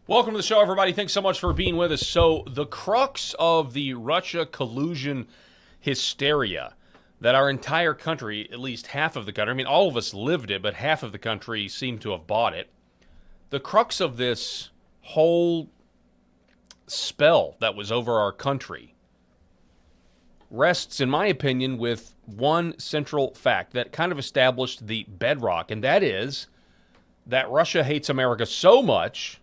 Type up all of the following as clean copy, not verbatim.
Welcome to the show, everybody. Thanks so much for being with us. So, the crux of the Russia collusion hysteria that our entire country, at least half of the country, I mean, all of us lived it, but half of the country seemed to have bought it. The crux of this whole spell that was over our country rests, in my opinion, with one central fact that kind of established the bedrock, and that is that Russia hates America so much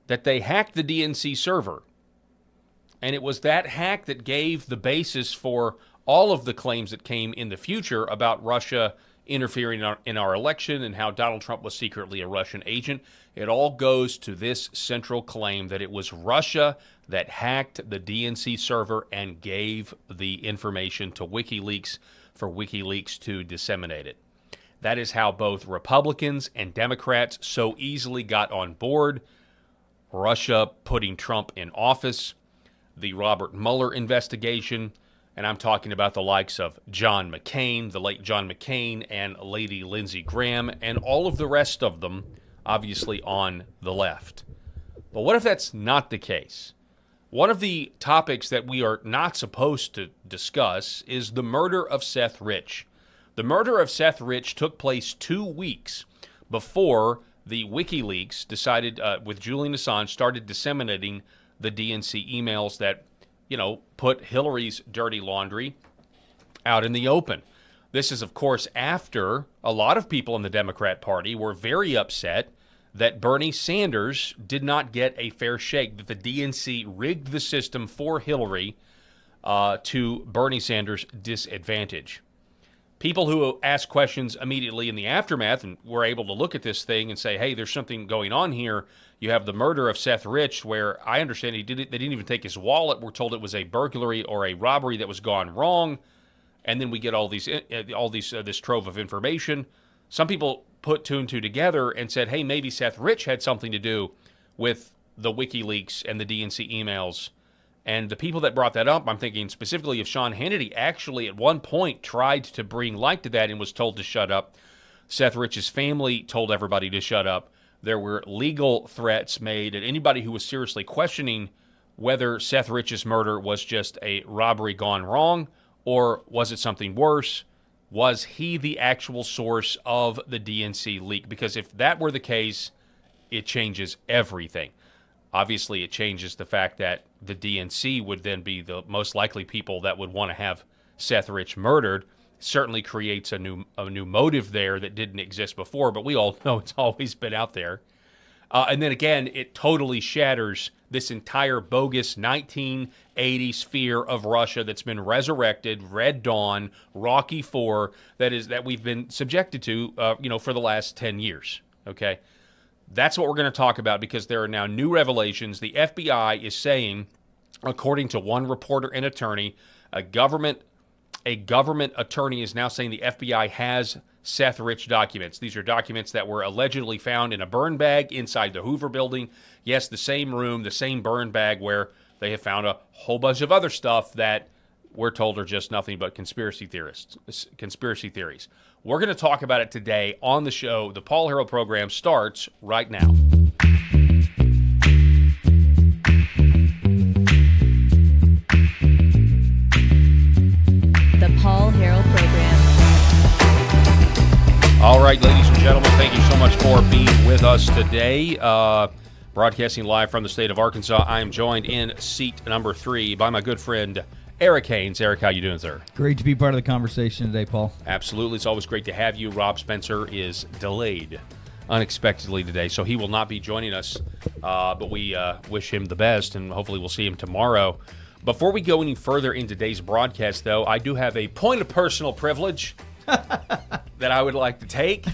that they hacked the DNC server. And it was that hack that gave the basis for all of the claims that came in the future about Russia interfering in our election and how Donald Trump was secretly a Russian agent. It all goes to this central claim that it was Russia that hacked the DNC server and gave the information to WikiLeaks for WikiLeaks to disseminate it. That is how both Republicans and Democrats so easily got on board Russia putting Trump in office, the Robert Mueller investigation, and I'm talking about the likes of John McCain, the late John McCain, and Lady Lindsey Graham, and all of the rest of them, obviously on the left. But what if that's not the case? One of the topics that we are not supposed to discuss is the murder of Seth Rich. The murder of Seth Rich took place 2 weeks before the WikiLeaks decided, with Julian Assange, started disseminating the DNC emails that, put Hillary's dirty laundry out in the open. This is, of course, after a lot of people in the Democrat Party were very upset that Bernie Sanders did not get a fair shake, that the DNC rigged the system for Hillary to Bernie Sanders' disadvantage. People who ask questions immediately in the aftermath and were able to look at this thing and say, hey, there's something going on here. You have the murder of Seth Rich, where I understand they didn't even take his wallet. We're told it was a burglary or a robbery that was gone wrong. And then we get this trove of information. Some people put two and two together and said, hey, maybe Seth Rich had something to do with the WikiLeaks and the DNC emails. And the people that brought that up, I'm thinking specifically of Sean Hannity, actually at one point tried to bring light to that and was told to shut up. Seth Rich's family told everybody to shut up. There were legal threats made, and anybody who was seriously questioning whether Seth Rich's murder was just a robbery gone wrong or was it something worse, was he the actual source of the DNC leak? Because if that were the case, it changes everything. Obviously, it changes the fact that the DNC would then be the most likely people that would want to have Seth Rich murdered. Certainly creates a new motive there that didn't exist before, but we all know it's always been out there. And then again, it totally shatters this entire bogus 1980s fear of Russia that's been resurrected, Red Dawn, Rocky IV, that we've been subjected to, for the last 10 years. Okay. That's what we're going to talk about because there are now new revelations. The FBI is saying, according to one reporter and attorney, a government attorney is now saying the FBI has Seth Rich documents. These are documents that were allegedly found in a burn bag inside the Hoover building. Yes, the same room, the same burn bag where they have found a whole bunch of other stuff that we're told are just nothing but conspiracy theories. We're going to talk about it today on the show. The Paul Harrell program starts right now. The Paul Harrell program. All right, ladies and gentlemen, thank you so much for being with us today. Broadcasting live from the state of Arkansas, I am joined in seat number 3 by my good friend Eric Haynes. Eric, how you doing, sir? Great to be part of the conversation today, Paul. Absolutely. It's always great to have you. Rob Spencer is delayed unexpectedly today, so he will not be joining us, but we wish him the best, and hopefully we'll see him tomorrow. Before we go any further in today's broadcast, though, I do have a point of personal privilege that I would like to take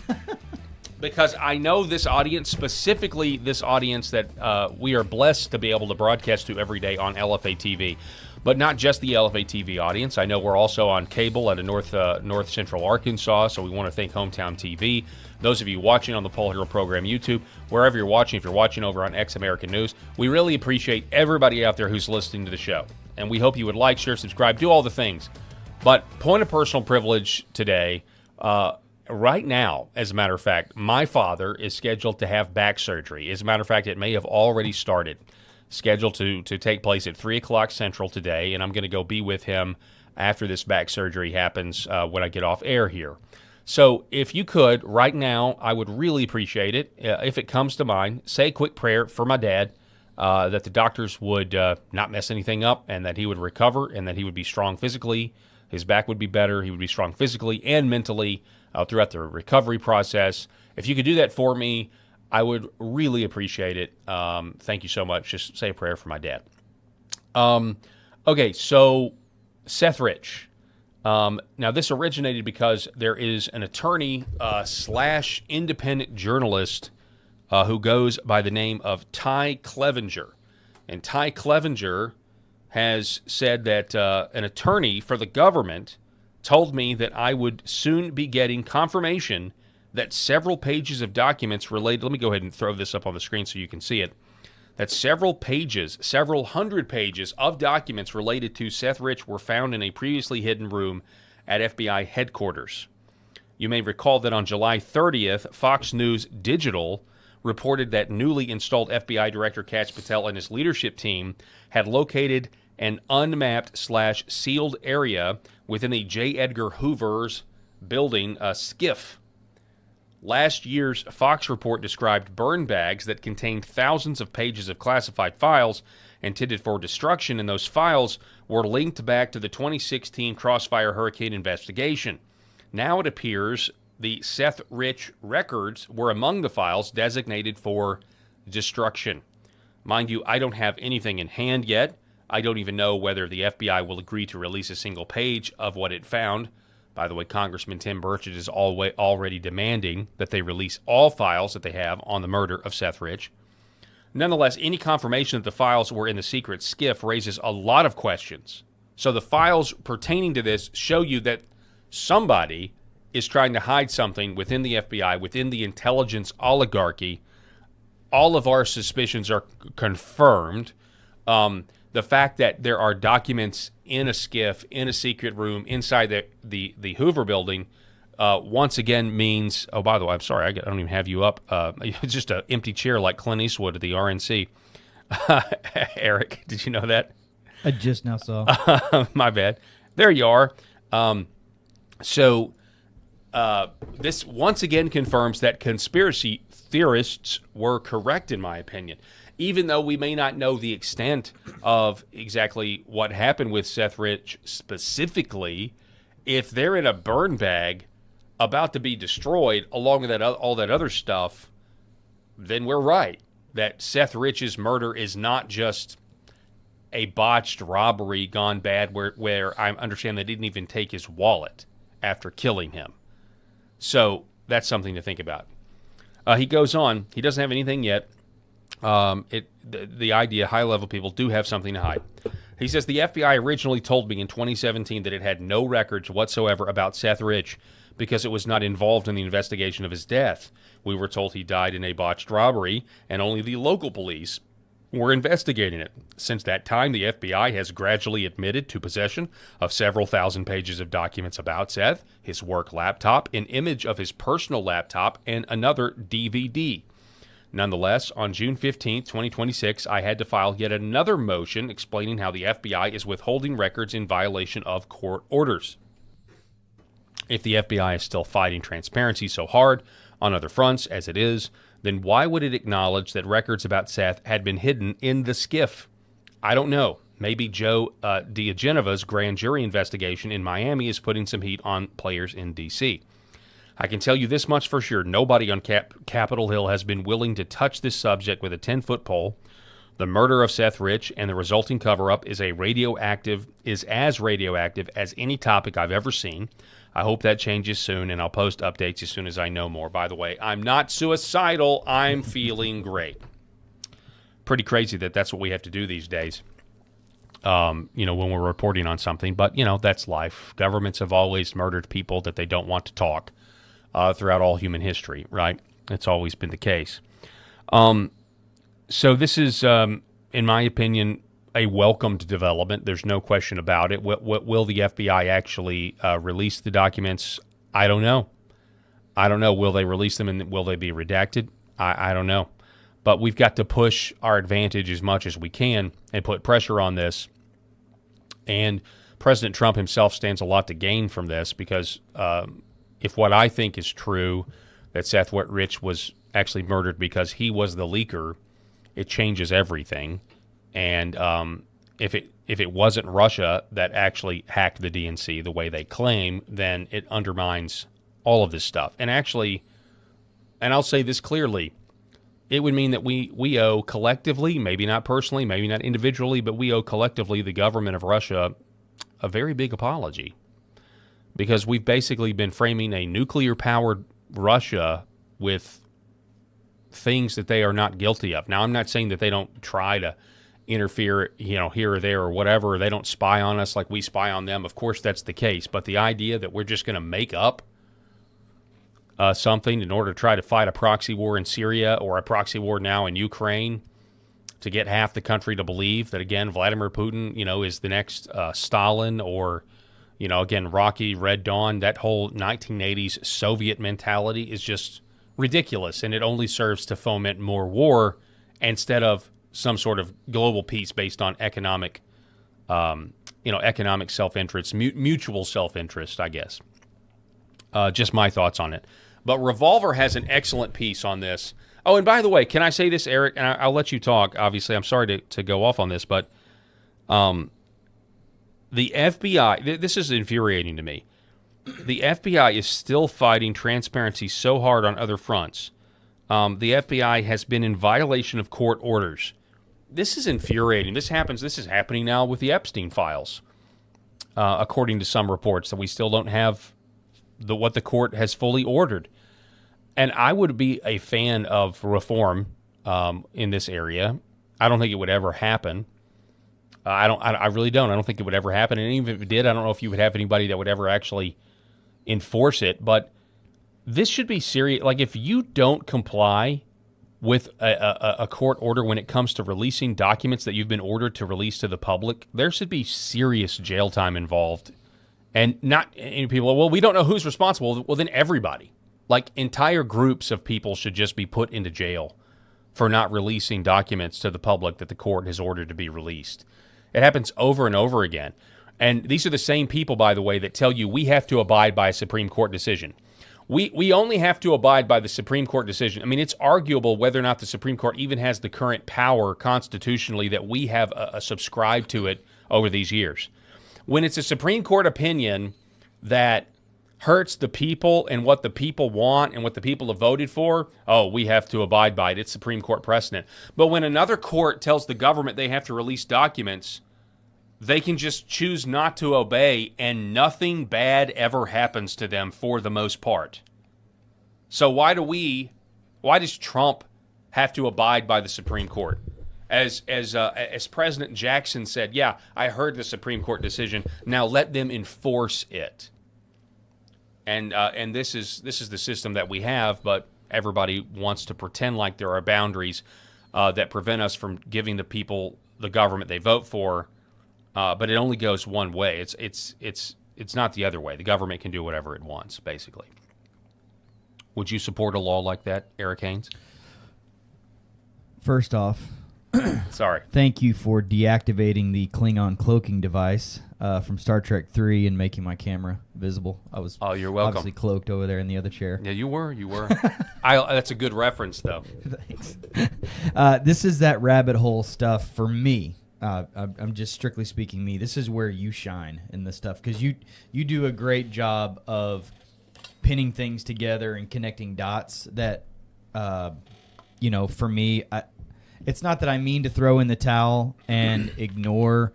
because I know this audience, specifically this audience that we are blessed to be able to broadcast to every day on LFA TV. But not just the LFA TV audience. I know we're also on cable out of North Central Arkansas, so we want to thank Hometown TV. Those of you watching on the Paul Harrell program YouTube, wherever you're watching, if you're watching over on X American News, we really appreciate everybody out there who's listening to the show. And we hope you would like, share, subscribe, do all the things. But point of personal privilege today, right now, as a matter of fact, my father is scheduled to have back surgery. As a matter of fact, it may have already started, scheduled to take place at 3 o'clock Central today, and I'm going to go be with him after this back surgery happens when I get off air here. So if you could, right now, I would really appreciate it. If it comes to mind, say a quick prayer for my dad, that the doctors would not mess anything up and that he would recover and that he would be strong physically. His back would be better. He would be strong physically and mentally throughout the recovery process. If you could do that for me, I would really appreciate it. Thank you so much. Just say a prayer for my dad. Okay, so Seth Rich. Now, this originated because there is an attorney slash independent journalist who goes by the name of Ty Clevenger. And Ty Clevenger has said that an attorney for the government told me that I would soon be getting confirmation that several pages of documents related, let me go ahead and throw this up on the screen so you can see it, that several hundred pages of documents related to Seth Rich were found in a previously hidden room at FBI headquarters. You may recall that on July 30th, Fox News Digital reported that newly installed FBI Director Kash Patel and his leadership team had located an unmapped / sealed area within the J. Edgar Hoover's building, a SCIF. Last year's Fox report described burn bags that contained thousands of pages of classified files intended for destruction, and those files were linked back to the 2016 Crossfire Hurricane investigation. Now it appears the Seth Rich records were among the files designated for destruction. Mind you, I don't have anything in hand yet. I don't even know whether the FBI will agree to release a single page of what it found. By the way, Congressman Tim Burchett is already demanding that they release all files that they have on the murder of Seth Rich. Nonetheless, any confirmation that the files were in the secret SCIF raises a lot of questions. So the files pertaining to this show you that somebody is trying to hide something within the FBI, within the intelligence oligarchy. All of our suspicions are confirmed. The fact that there are documents in a SCIF, in a secret room, inside the Hoover building, once again means, oh, by the way, I'm sorry, I don't even have you up. It's just an empty chair like Clint Eastwood at the RNC. Eric, did you know that? I just now saw. My bad. There you are. So this once again confirms that conspiracy theorists were correct, in my opinion. Even though we may not know the extent of exactly what happened with Seth Rich specifically, if they're in a burn bag about to be destroyed along with all that other stuff, then we're right that Seth Rich's murder is not just a botched robbery gone bad where I understand they didn't even take his wallet after killing him. So that's something to think about. He goes on. He doesn't have anything yet. The idea, high-level people do have something to hide. He says, the FBI originally told me in 2017 that it had no records whatsoever about Seth Rich because it was not involved in the investigation of his death. We were told he died in a botched robbery, and only the local police were investigating it. Since that time, the FBI has gradually admitted to possession of several thousand pages of documents about Seth, his work laptop, an image of his personal laptop, and another DVD. Nonetheless, on June 15, 2026, I had to file yet another motion explaining how the FBI is withholding records in violation of court orders. If the FBI is still fighting transparency so hard on other fronts as it is, then why would it acknowledge that records about Seth had been hidden in the SCIF? I don't know. Maybe Joe DiGeneva's grand jury investigation in Miami is putting some heat on players in D.C. I can tell you this much for sure. Nobody on Capitol Hill has been willing to touch this subject with a 10-foot pole. The murder of Seth Rich and the resulting cover-up is as radioactive as any topic I've ever seen. I hope that changes soon, and I'll post updates as soon as I know more. By the way, I'm not suicidal. I'm feeling great. Pretty crazy that that's what we have to do these days, when we're reporting on something. But, that's life. Governments have always murdered people that they don't want to talk. Throughout all human history, right? It's always been the case. So this is, in my opinion, a welcomed development. There's no question about it. Will the FBI actually release the documents? I don't know. I don't know. Will they release them and will they be redacted? I don't know. But we've got to push our advantage as much as we can and put pressure on this. And President Trump himself stands a lot to gain from this because if what I think is true, that Seth Rich was actually murdered because he was the leaker, it changes everything. And if it wasn't Russia that actually hacked the DNC the way they claim, then it undermines all of this stuff. And actually, and I'll say this clearly, it would mean that we owe collectively, maybe not personally, maybe not individually, but we owe collectively the government of Russia a very big apology. Because we've basically been framing a nuclear-powered Russia with things that they are not guilty of. Now, I'm not saying that they don't try to interfere, here or there or whatever. They don't spy on us like we spy on them. Of course, that's the case. But the idea that we're just going to make up something in order to try to fight a proxy war in Syria or a proxy war now in Ukraine to get half the country to believe that, again, Vladimir Putin, is the next Stalin or, again, Rocky, Red Dawn, that whole 1980s Soviet mentality is just ridiculous, and it only serves to foment more war instead of some sort of global peace based on economic self-interest, mutual self-interest, I guess. Just my thoughts on it. But Revolver has an excellent piece on this. Oh, and by the way, can I say this, Eric? And I'll let you talk. Obviously, I'm sorry to go off on this, but the FBI, this is infuriating to me. The FBI is still fighting transparency so hard on other fronts. The FBI has been in violation of court orders. This is infuriating. This is happening now with the Epstein files, according to some reports that we still don't have what the court has fully ordered. And I would be a fan of reform in this area. I don't think it would ever happen. I really don't. I don't think it would ever happen. And even if it did, I don't know if you would have anybody that would ever actually enforce it. But this should be serious. Like, if you don't comply with a court order when it comes to releasing documents that you've been ordered to release to the public, there should be serious jail time involved. And people, well, we don't know who's responsible. Well, then everybody. Like, entire groups of people should just be put into jail for not releasing documents to the public that the court has ordered to be released. It happens over and over again. And these are the same people, by the way, that tell you we have to abide by a Supreme Court decision. We only have to abide by the Supreme Court decision. I mean, it's arguable whether or not the Supreme Court even has the current power constitutionally that we have subscribed to it over these years. When it's a Supreme Court opinion that hurts the people and what the people want and what the people have voted for, we have to abide by it. It's Supreme Court precedent. But when another court tells the government they have to release documents, they can just choose not to obey, and nothing bad ever happens to them for the most part. So why does Trump have to abide by the Supreme Court? As President Jackson said, yeah, I heard the Supreme Court decision. Now let them enforce it. And this is the system that we have, but everybody wants to pretend like there are boundaries that prevent us from giving the people the government they vote for. But it only goes one way. It's not the other way. The government can do whatever it wants, basically. Would you support a law like that, Eric Haynes? First off, sorry. Thank you for deactivating the Klingon cloaking device from Star Trek 3 and making my camera visible. I was you're welcome. Obviously cloaked over there in the other chair. Yeah, you were. That's a good reference, though. Thanks. This is that rabbit hole stuff for me. I'm just strictly speaking me. This is where you shine in this stuff because you do a great job of pinning things together and connecting dots that, for me, it's not that I mean to throw in the towel and ignore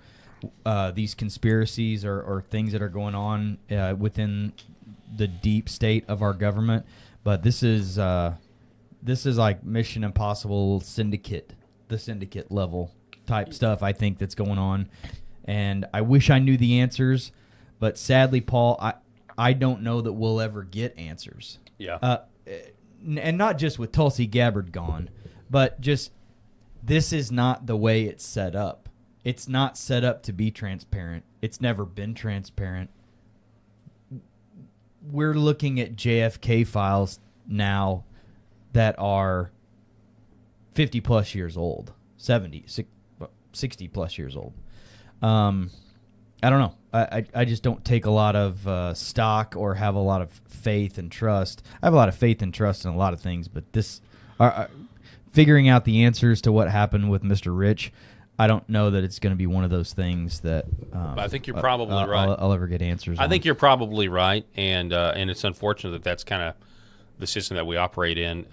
these conspiracies or things that are going on within the deep state of our government, but this is like Mission Impossible the syndicate level type stuff I think that's going on, and I wish I knew the answers, but sadly, Paul, I don't know that we'll ever get answers. Yeah. And not just with Tulsi Gabbard gone, but just this is not the way it's set up. It's not set up to be transparent. It's never been transparent. we're looking at JFK files now that are 50 plus years old, 60 plus years old. I don't know. I just don't take a lot of stock or have a lot of faith and trust. I have a lot of faith and trust in a lot of things, but this, figuring out the answers to what happened with Mr. Rich, I don't know that it's going to be one of those things that I think you're probably right. I'll ever get answers I on. think you're probably right, and it's unfortunate that that's kind of the system that we operate in.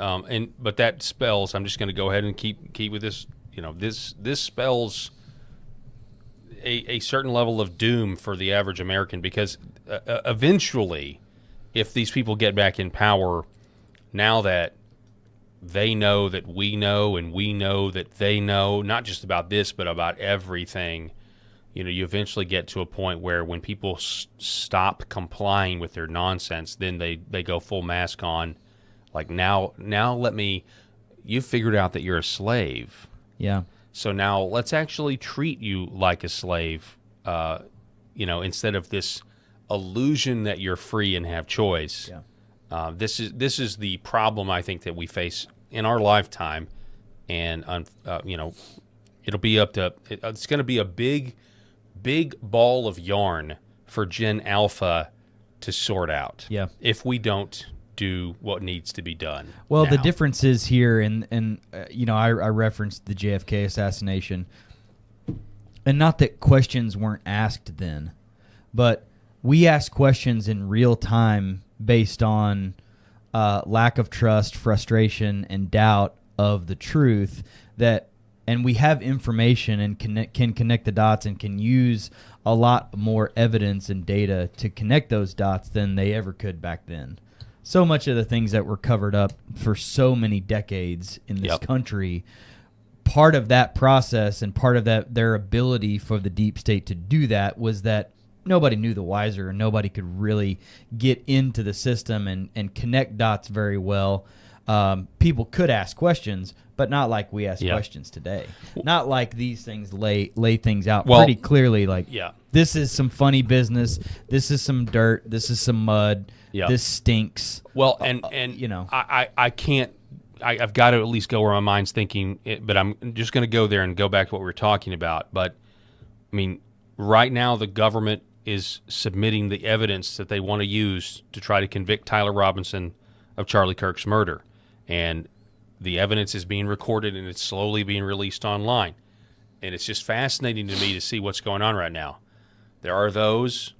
But that spells. I'm just going to go ahead and keep with this. This spells a certain level of doom for the average American, because eventually, if these people get back in power, now that they know that we know and we know that they know, not just about this but about everything, you eventually get to a point where when people stop complying with their nonsense, then they go full mask on. Like, now you figured out that you're a slave. Yeah. So now let's actually treat you like a slave, instead of this illusion that you're free and have choice. Yeah. This is the problem I think that we face in our lifetime, and it'll be up to it's going to be a big ball of yarn for Gen Alpha to sort out. Yeah. If we don't do what needs to be done. Well, now. The difference is here, and I referenced the JFK assassination, and not that questions weren't asked then, but we ask questions in real time based on lack of trust, frustration, and doubt of the truth, and we have information and can connect the dots and can use a lot more evidence and data to connect those dots than they ever could back then. So much of the things that were covered up for so many decades in this country, part of that process and part of their ability for the deep state to do that was that nobody knew the wiser, and nobody could really get into the system and connect dots very well. People could ask questions, but not like we ask questions today. Not like these things lay things out pretty clearly. Like, this is some funny business. This is some dirt. This is some mud. This stinks. Well, and I can't. I've got to at least go where my mind's thinking, but I'm just going to go there and go back to what we were talking about. But I mean, right now the government is submitting the evidence that they want to use to try to convict Tyler Robinson of Charlie Kirk's murder. And the evidence is being recorded, and it's slowly being released online. And it's just fascinating to me to see what's going on right now. There are those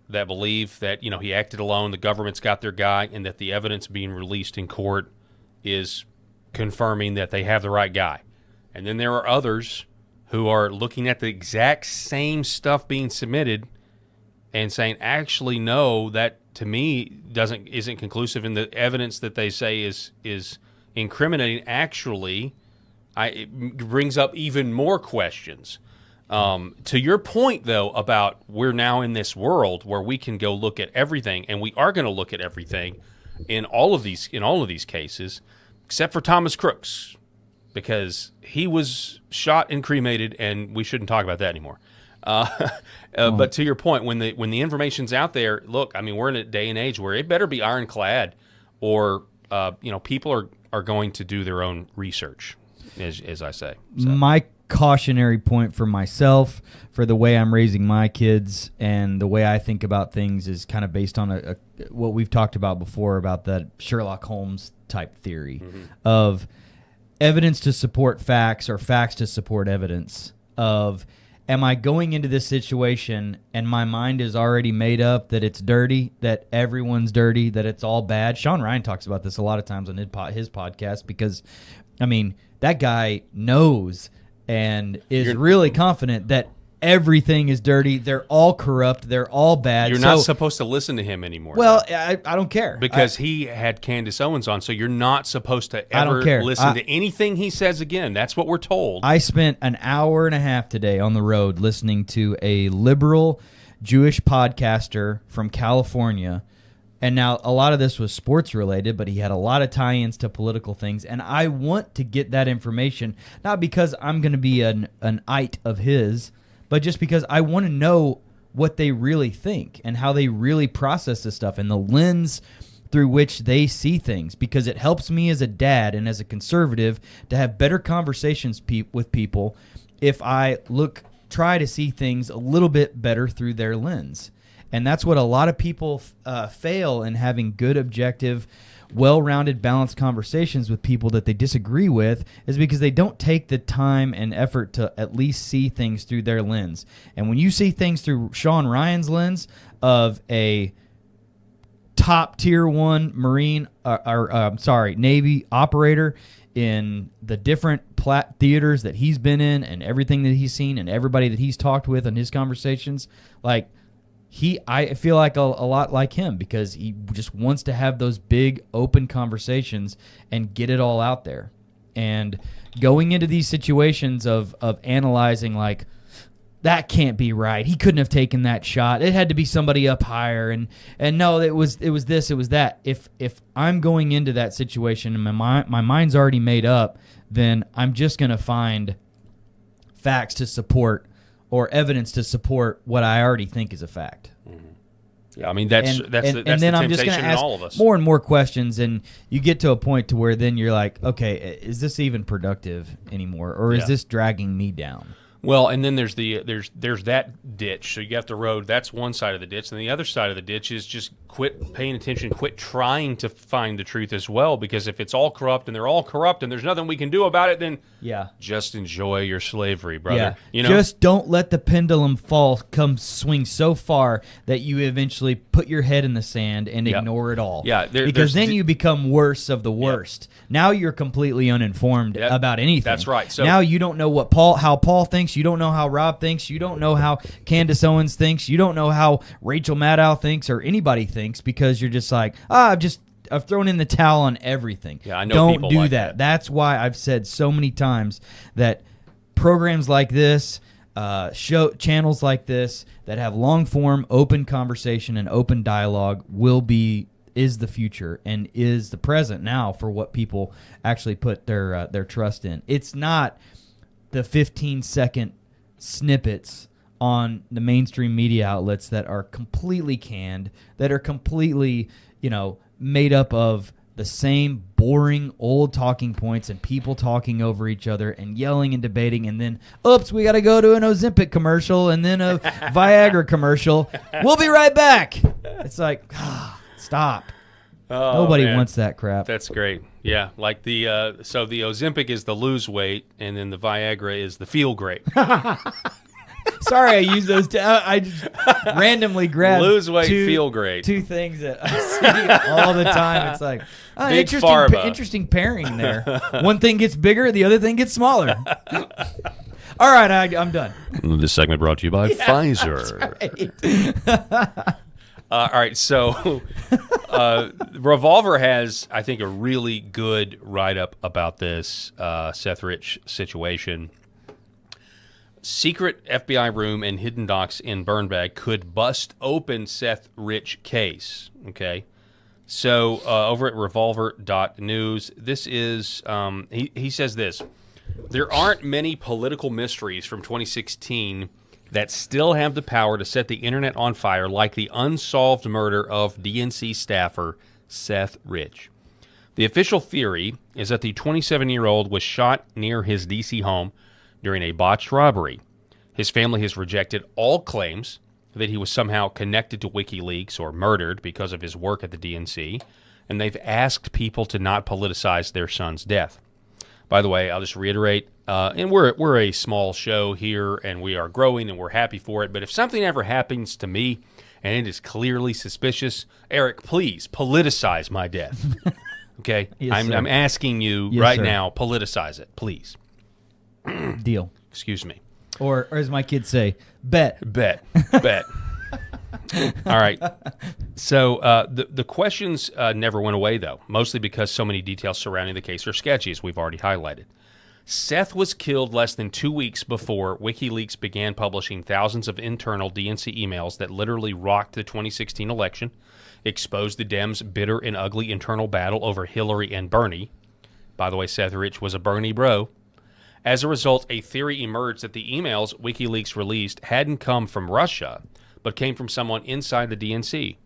that believe that, he acted alone, the government's got their guy, and that the evidence being released in court is confirming that they have the right guy. And then there are others who are looking at the exact same stuff being submitted and saying, actually, no, that to me isn't conclusive, and the evidence that they say is incriminating actually it brings up even more questions. To your point, though, about we're now in this world where we can go look at everything, and we are going to look at everything in all of these cases, except for Thomas Crooks, because he was shot and cremated, and we shouldn't talk about that anymore. But to your point, when the information's out there, look, I mean, we're in a day and age where it better be ironclad, or people are going to do their own research, as I say. So. My cautionary point for myself, for the way I'm raising my kids and the way I think about things, is kind of based on what we've talked about before, about that Sherlock Holmes type theory of evidence to support facts, or facts to support evidence. Of, am I going into this situation and my mind is already made up that it's dirty, that everyone's dirty, that it's all bad? Sean Ryan talks about this a lot of times on his podcast, because, I mean, that guy knows and is really confident that everything is dirty. They're all corrupt. They're all bad. You're not supposed to listen to him anymore. Well, I don't care. Because he had Candace Owens on, so you're not supposed to ever listen to anything he says again. That's what we're told. I spent an hour and a half today on the road listening to a liberal Jewish podcaster from California. And now a lot of this was sports related, but he had a lot of tie-ins to political things. And I want to get that information, not because I'm going to be an ite of his, but just because I want to know what they really think and how they really process this stuff and the lens through which they see things, because it helps me as a dad and as a conservative to have better conversations with people if I try to see things a little bit better through their lens. And that's what a lot of people fail in, having good, objective, well-rounded, balanced conversations with people that they disagree with, is because they don't take the time and effort to at least see things through their lens. And when you see things through Sean Ryan's lens of a top tier 1 Marine Navy operator in the different theaters that he's been in and everything that he's seen and everybody that he's talked with in his conversations, like I feel like a lot like him, because he just wants to have those big open conversations and get it all out there. And going into these situations of analyzing, like, that can't be right, he couldn't have taken that shot, it had to be somebody up higher, and no, it was this, it was that. If I'm going into that situation and my mind's already made up, then I'm just going to find facts to support or evidence to support what I already think is a fact. Mm-hmm. Yeah, I mean, that's and the then I'm just temptation going to in ask all of us. more and more questions, and you get to a point to where then you're like, okay, is this even productive anymore, or is this dragging me down? Well, and then there's that ditch. So you got the road. That's one side of the ditch, and the other side of the ditch is just quit paying attention, quit trying to find the truth as well. Because if it's all corrupt and they're all corrupt and there's nothing we can do about it, then just enjoy your slavery, brother. Yeah. You know? Just don't let the pendulum swing so far that you eventually put your head in the sand and ignore it all. Yeah, because then you become worse of the worst. Now you're completely uninformed about anything. That's right. So now you don't know how Paul thinks. You don't know how Rob thinks. You don't know how Candace Owens thinks. You don't know how Rachel Maddow thinks or anybody thinks, because you're just like, I've thrown in the towel on everything. Yeah, I know Don't people do like that. That's why I've said so many times that programs like this, channels like this that have long form, open conversation and open dialogue is the future and is the present now for what people actually put their trust in. It's not the 15-second snippets on the mainstream media outlets that are completely canned, that are completely, made up of the same boring old talking points and people talking over each other and yelling and debating, and then, oops, we got to go to an Ozempic commercial and then a Viagra commercial. We'll be right back. It's like, stop. Oh, Nobody man. wants that crap. That's great. Yeah, like the Ozempic is the lose weight, and then the Viagra is the feel great. Sorry, I use those. I just randomly grab lose weight, feel great. Two things that I see all the time. It's like Big pharma. Interesting pairing there. One thing gets bigger, the other thing gets smaller. All right, I'm done. This segment brought to you by Pfizer. Right. All right, so Revolver has, I think, a really good write-up about this Seth Rich situation. Secret FBI room and hidden docs in Burnbag could bust open Seth Rich case. Okay, so over at revolver.news, this is, he says this: there aren't many political mysteries from 2016 that still have the power to set the internet on fire like the unsolved murder of DNC staffer Seth Rich. The official theory is that the 27-year-old was shot near his D.C. home during a botched robbery. His family has rejected all claims that he was somehow connected to WikiLeaks or murdered because of his work at the DNC, and they've asked people to not politicize their son's death. By the way, I'll just reiterate, and we're a small show here, and we are growing, and we're happy for it, but if something ever happens to me, and it is clearly suspicious, Eric, please politicize my death. Okay? Yes, I'm asking you sir. now, politicize it, please. Deal. Excuse me. Or as my kids say, bet. Bet. All right. So the questions never went away, though, mostly because so many details surrounding the case are sketchy, as we've already highlighted. Seth was killed less than 2 weeks before WikiLeaks began publishing thousands of internal DNC emails that literally rocked the 2016 election, exposed the Dems' bitter and ugly internal battle over Hillary and Bernie. By the way, Seth Rich was a Bernie bro. As a result, a theory emerged that the emails WikiLeaks released hadn't come from Russia, but came from someone inside the DNC.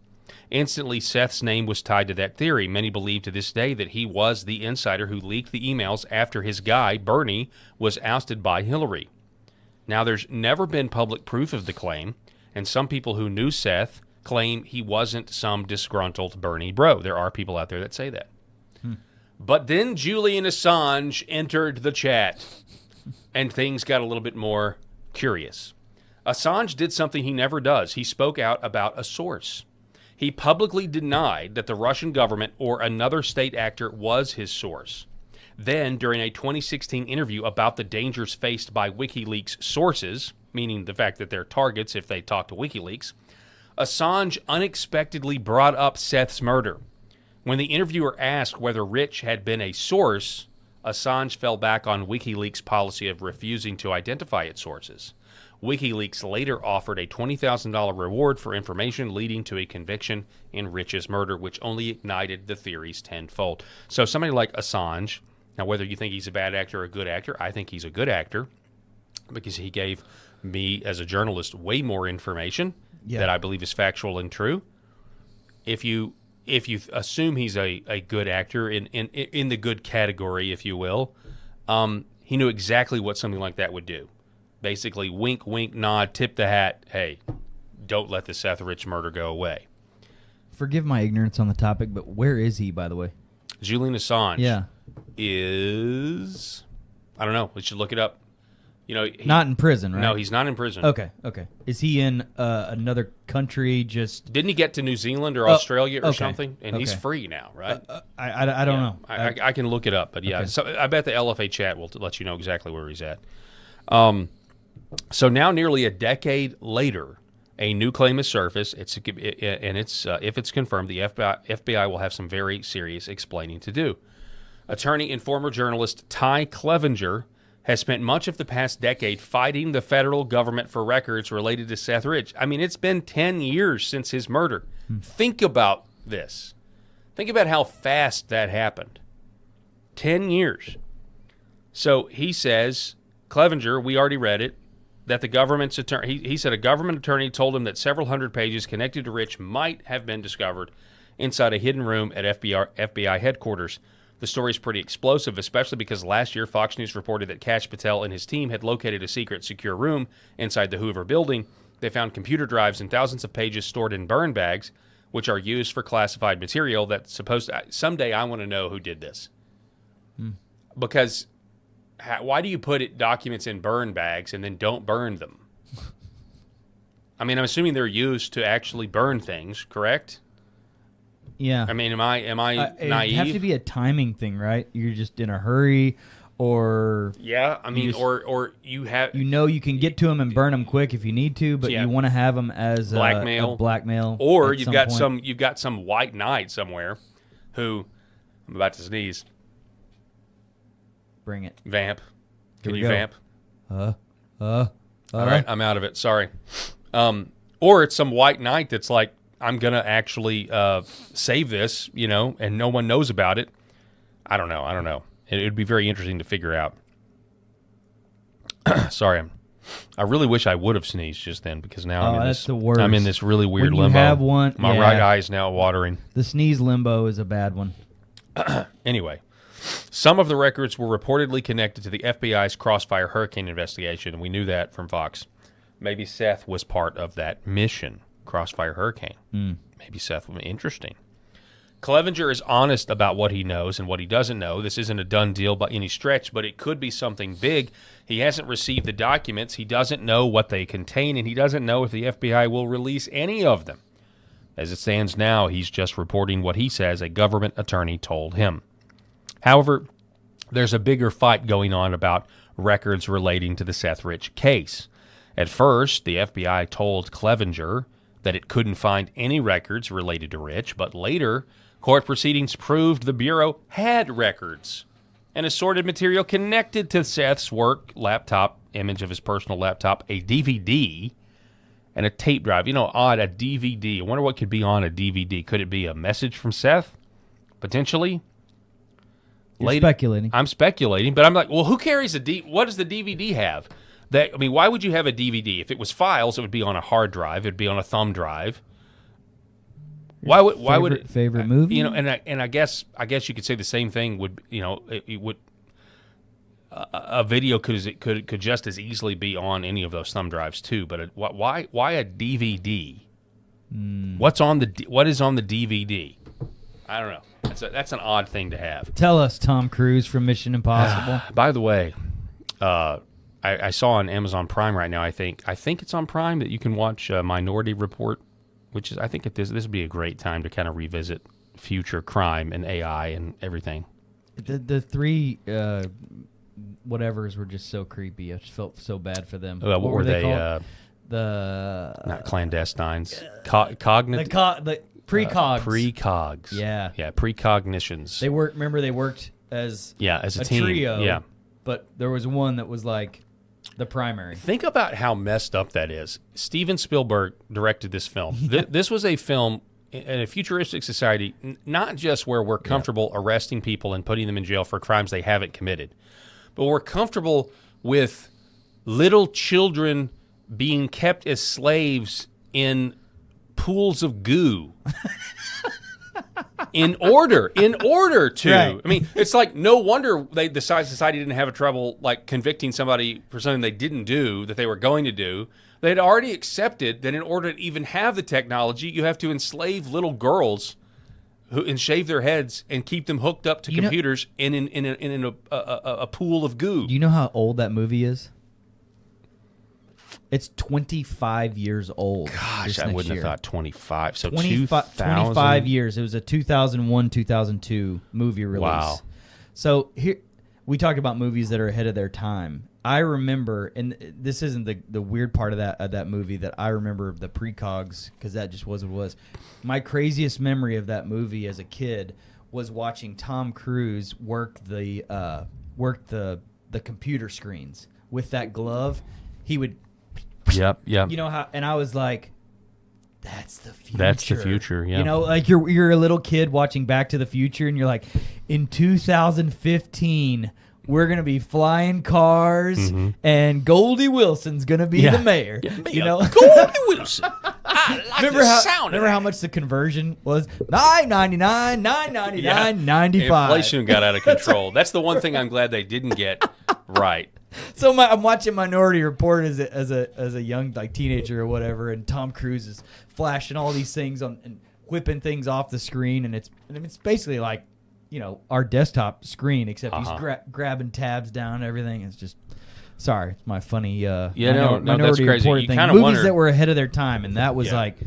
Instantly, Seth's name was tied to that theory. Many believe to this day that he was the insider who leaked the emails after his guy, Bernie, was ousted by Hillary. Now, there's never been public proof of the claim, and some people who knew Seth claim he wasn't some disgruntled Bernie bro. There are people out there that say that. But then Julian Assange entered the chat, and things got a little bit more curious. Assange did something he never does. He spoke out about a source. He publicly denied that the Russian government or another state actor was his source. Then, during a 2016 interview about the dangers faced by WikiLeaks sources, meaning the fact that they're targets if they talk to WikiLeaks, Assange unexpectedly brought up Seth's murder. When the interviewer asked whether Rich had been a source, Assange fell back on WikiLeaks' policy of refusing to identify its sources. WikiLeaks later offered a $20,000 reward for information leading to a conviction in Rich's murder, which only ignited the theories tenfold. So somebody like Assange, now whether you think he's a bad actor or a good actor, I think he's a good actor because he gave me, as a journalist, way more information that I believe is factual and true. If you assume he's a good actor in the good category, if you will, he knew exactly what something like that would do. Basically, wink, wink, nod, tip the hat. Hey, don't let the Seth Rich murder go away. Forgive my ignorance on the topic, but where is he, by the way? Julian Assange is... I don't know. We should look it up. Not in prison, right? No, he's not in prison. Okay. Is he in another country? Didn't he get to New Zealand or Australia or something? And he's free now, right? I don't know. I can look it up, but yeah. Okay. So I bet the LFA chat will let you know exactly where he's at. So now, nearly a decade later, a new claim has surfaced. If it's confirmed, the FBI will have some very serious explaining to do. Attorney and former journalist Ty Clevenger has spent much of the past decade fighting the federal government for records related to Seth Rich. I mean, it's been 10 years since his murder. Think about this. Think about how fast that happened. 10 years. So he says, Clevenger, we already read it, that the government's attorney, he said a government attorney told him that several hundred pages connected to Rich might have been discovered inside a hidden room at FBI headquarters. The story is pretty explosive, especially because last year Fox News reported that Kash Patel and his team had located a secret secure room inside the Hoover building. They found computer drives and thousands of pages stored in burn bags, which are used for classified material that's supposed to... Someday I want to know who did this. Because why do you put documents in burn bags and then don't burn them? I mean, I'm assuming they're used to actually burn things, correct? Yeah. I mean, am I naive? It'd have to be a timing thing, right? You're just in a hurry, or yeah. I mean, or you have you can get to them and burn them quick if you need to, but you want to have them as blackmail, or you've got some white knight somewhere who I'm about to sneeze. Bring it. Vamp. Can you vamp? All right, I'm out of it. Sorry. Or it's some white knight that's like, I'm going to actually save this, and no one knows about it. I don't know. It would be very interesting to figure out. Sorry. I really wish I would have sneezed just then because now I'm in this really weird when you limbo. Have one, My right eye is now watering. The sneeze limbo is a bad one. Anyway, some of the records were reportedly connected to the FBI's Crossfire Hurricane investigation, and we knew that from Fox. Maybe Seth was part of that mission. Crossfire Hurricane. Maybe Seth would be interesting. Clevenger is honest about what he knows and what he doesn't know. This isn't a done deal by any stretch, but it could be something big. He hasn't received the documents. He doesn't know what they contain, and he doesn't know if the FBI will release any of them. As it stands now, he's just reporting what he says a government attorney told him. However, there's a bigger fight going on about records relating to the Seth Rich case. At first, the FBI told Clevenger that it couldn't find any records related to Rich, but later, court proceedings proved the Bureau had records and assorted material connected to Seth's work laptop, image of his personal laptop, a DVD, and a tape drive. Odd, a DVD. I wonder what could be on a DVD. Could it be a message from Seth? Potentially? You're speculating. I'm speculating, but I'm like, well, who carries what does the DVD have? Why would you have a DVD? If it was files, it would be on a hard drive. It'd be on a thumb drive. Why would favorite movie? And I guess you could say the same thing would it would a video could just as easily be on any of those thumb drives too. But why a DVD? What is on the DVD? I don't know. That's an odd thing to have. Tell us, Tom Cruise from Mission Impossible. By the way, I saw on Amazon Prime right now. I think it's on Prime that you can watch Minority Report, which is this would be a great time to kind of revisit future crime and AI and everything. The three whatevers were just so creepy. I just felt so bad for them. What were they? Called? Not clandestines. Cognitive. The precogs. Precogs. Yeah. Yeah. Precognitions. They worked. Remember, they worked as as a team. trio. Yeah. But there was one that was like the primary. Think about how messed up that is. Steven Spielberg directed this film. This was a film in a futuristic society, not just where we're comfortable arresting people and putting them in jail for crimes they haven't committed, but we're comfortable with little children being kept as slaves in pools of goo. In order to, right. I mean, it's like no wonder the society didn't have a trouble like convicting somebody for something they didn't do that they were going to do. They'd already accepted that in order to even have the technology, you have to enslave little girls and shave their heads and keep them hooked up to computers in a pool of goo. Do you know how old that movie is? It's 25 years old. Gosh, I wouldn't have thought 25. So 25 years. It was a 2001, 2002 movie release. Wow. So here we talk about movies that are ahead of their time. I remember, and this isn't the weird part of that movie that I remember the precogs because that just was what it was. My craziest memory of that movie as a kid was watching Tom Cruise work the computer screens with that glove. He would. Yep. You know how, and I was like, "That's the future." That's the future. Yeah. You know, like you're a little kid watching Back to the Future, and you're like, in 2015, we're gonna be flying cars, and Goldie Wilson's gonna be the mayor. Yeah. You know, Goldie Wilson. I like remember how much the conversion was? $9.99, $9.99, $95. Inflation got out of control. That's the one thing I'm glad they didn't get right. So I'm watching Minority Report as a young teenager or whatever, and Tom Cruise is flashing all these things and whipping things off the screen, and it's basically like, our desktop screen, except he's grabbing tabs down and everything. It's just it's my funny Minority that's crazy. Report You thing. kinda Movies wonder, that were ahead of their time, and that was like,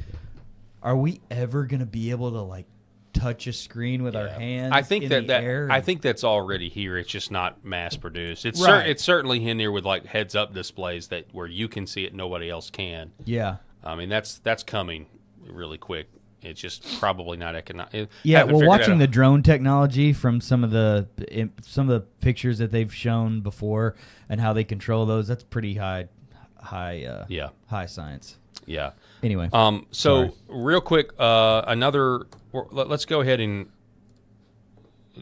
are we ever gonna be able to like touch a screen with our hands? I think in the air? I think that's already here. It's just not mass produced. It's Right. certainly in there with like heads up displays that where you can see it, nobody else can. Yeah. I mean that's coming really quick. It's just probably not economic. Yeah, well, watching the drone technology from some of the pictures that they've shown before and how they control those, that's pretty high science. Yeah. Anyway. So sorry. real quick, let's go ahead and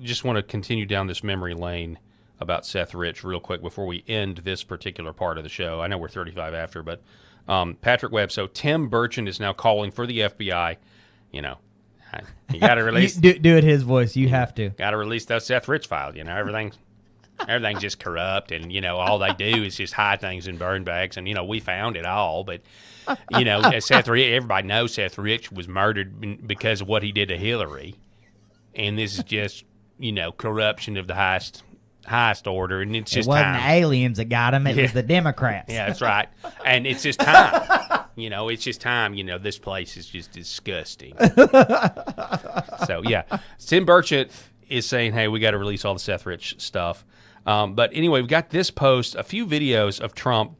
just want to continue down this memory lane about Seth Rich real quick before we end this particular part of the show. I know we're 35 after, but Patrick Webb. So Tim Burchett is now calling for the FBI. You got to release. Do it his voice. You have to. Got to release those Seth Rich files. Everything's just corrupt, and all they do is just hide things in burn bags. And we found it all, but Seth Rich. Everybody knows Seth Rich was murdered because of what he did to Hillary, and this is just corruption of the highest order, and it's just it wasn't time. the aliens that got him. It was the Democrats. Yeah, that's right. And it's just time. It's just time. This place is just disgusting. So, yeah. Tim Burchett is saying, hey, we got to release all the Seth Rich stuff. But anyway, we've got this post, a few videos of Trump,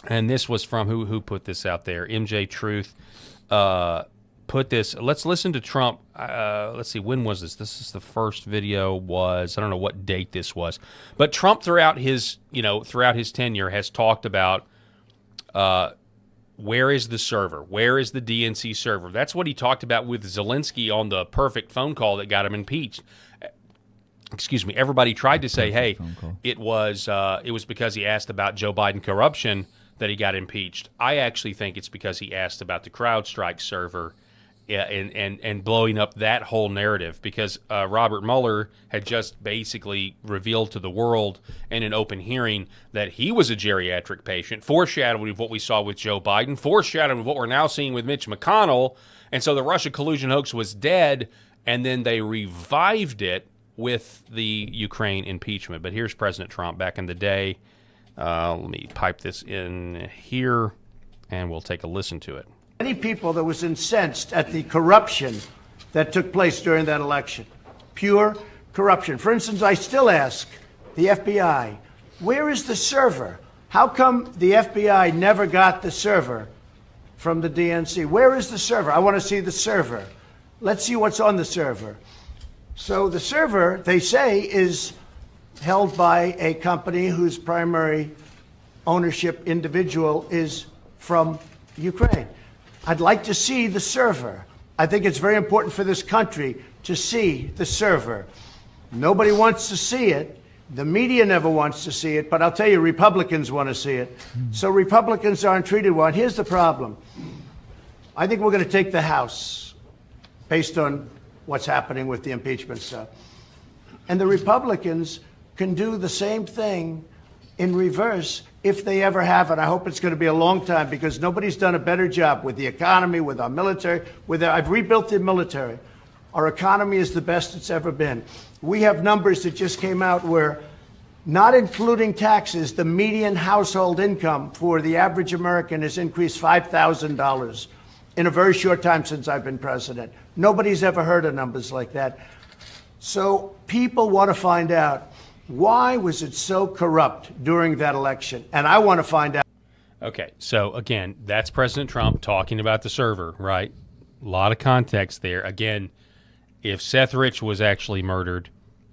and this was from who put this out there? MJ Truth put this. Let's listen to Trump. Let's see, when was this? This is the first video I don't know what date this was. But Trump throughout his tenure has talked about where is the server? Where is the DNC server? That's what he talked about with Zelensky on the perfect phone call that got him impeached. excuse me, everybody tried to say, hey, it was because he asked about Joe Biden corruption that he got impeached. I actually think it's because he asked about the CrowdStrike server and blowing up that whole narrative, because Robert Mueller had just basically revealed to the world in an open hearing that he was a geriatric patient, foreshadowing what we saw with Joe Biden, foreshadowing what we're now seeing with Mitch McConnell. And so the Russia collusion hoax was dead, and then they revived it with the Ukraine impeachment. But here's President Trump back in the day. Let me pipe this in here, and we'll take a listen to it. Many people that was incensed at the corruption that took place during that election. Pure corruption. For instance, I still ask the FBI, where is the server? How come the FBI never got the server from the DNC? Where is the server? I want to see the server. Let's see what's on the server. So the server, they say, is held by a company whose primary ownership individual is from Ukraine. I'd like to see the server. I think it's very important for this country to see the server. Nobody wants to see it. The media never wants to see it, but I'll tell you, Republicans want to see it. So Republicans aren't treated well. And here's the problem. I think we're going to take the House based on what's happening with the impeachment stuff. And the Republicans can do the same thing in reverse if they ever have it. I hope it's going to be a long time, because nobody's done a better job with the economy, with our military. I've rebuilt the military. Our economy is the best it's ever been. We have numbers that just came out where, not including taxes, the median household income for the average American has increased $5,000 in a very short time since I've been president. Nobody's ever heard of numbers like that. So people want to find out, why was it so corrupt during that election? And I want to find out. Okay, so again, that's President Trump talking about the server, right? A lot of context there. Again, if Seth Rich was actually murdered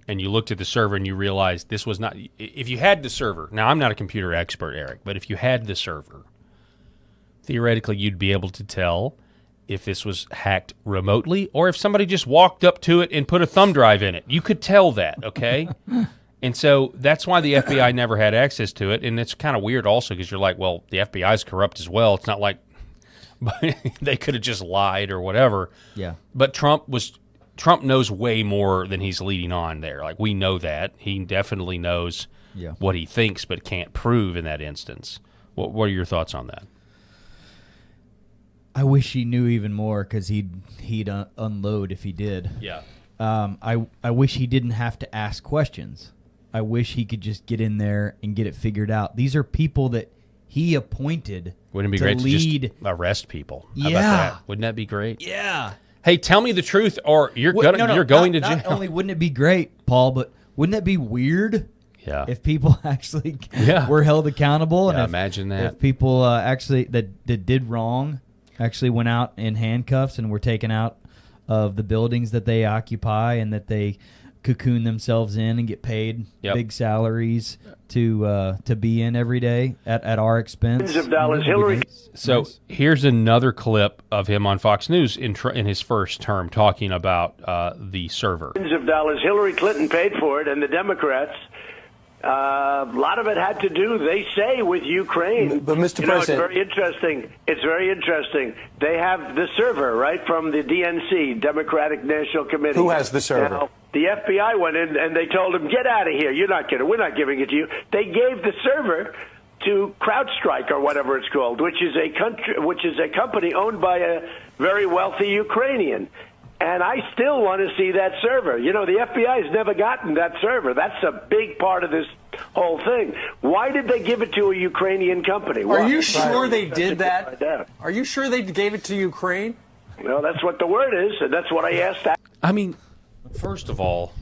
and you looked at the server and you realized this was not, if you had the server, now I'm not a computer expert, Eric, but if you had the server, theoretically you'd be able to tell if this was hacked remotely or if somebody just walked up to it and put a thumb drive in it. You could tell that, okay? And so that's why the FBI never had access to it. And it's kind of weird also, because you're like, well, the FBI is corrupt as well. It's not like they could have just lied or whatever. Yeah. But Trump knows way more than he's leading on there. Like, we know that. He definitely knows what he thinks but can't prove in that instance. What are your thoughts on that? I wish he knew even more, because he'd unload if he did. Yeah. I wish he didn't have to ask questions. I wish he could just get in there and get it figured out. These are people that he appointed. Wouldn't it be great to just arrest people? How about that? Wouldn't that be great? Yeah. Hey, tell me the truth, or you're going to jail. Not only wouldn't it be great, Paul, but wouldn't that be weird? Yeah. If people actually were held accountable, and imagine that. If people actually that did wrong actually went out in handcuffs and were taken out of the buildings that they occupy and that they cocoon themselves in and get paid big salaries to be in every day at our expense. Millions of dollars, Hillary. So here's another clip of him on Fox News in his first term talking about the server. Millions of dollars. Hillary Clinton paid for it, and the Democrats. A lot of it had to do, they say, with Ukraine. But Mr. President, it's very interesting. It's very interesting. They have the server, right, from the DNC, Democratic National Committee. Who has the server? Now, the FBI went in and they told him, "Get out of here. You're not getting. We're not giving it to you." They gave the server to CrowdStrike, or whatever it's called, which is a company owned by a very wealthy Ukrainian. And I still want to see that server. You know, the FBI has never gotten that server. That's a big part of this whole thing. Why did they give it to a Ukrainian company? Are you sure they did that? Are you sure they gave it to Ukraine? Well, that's what the word is, and that's what I asked. I mean, first of all,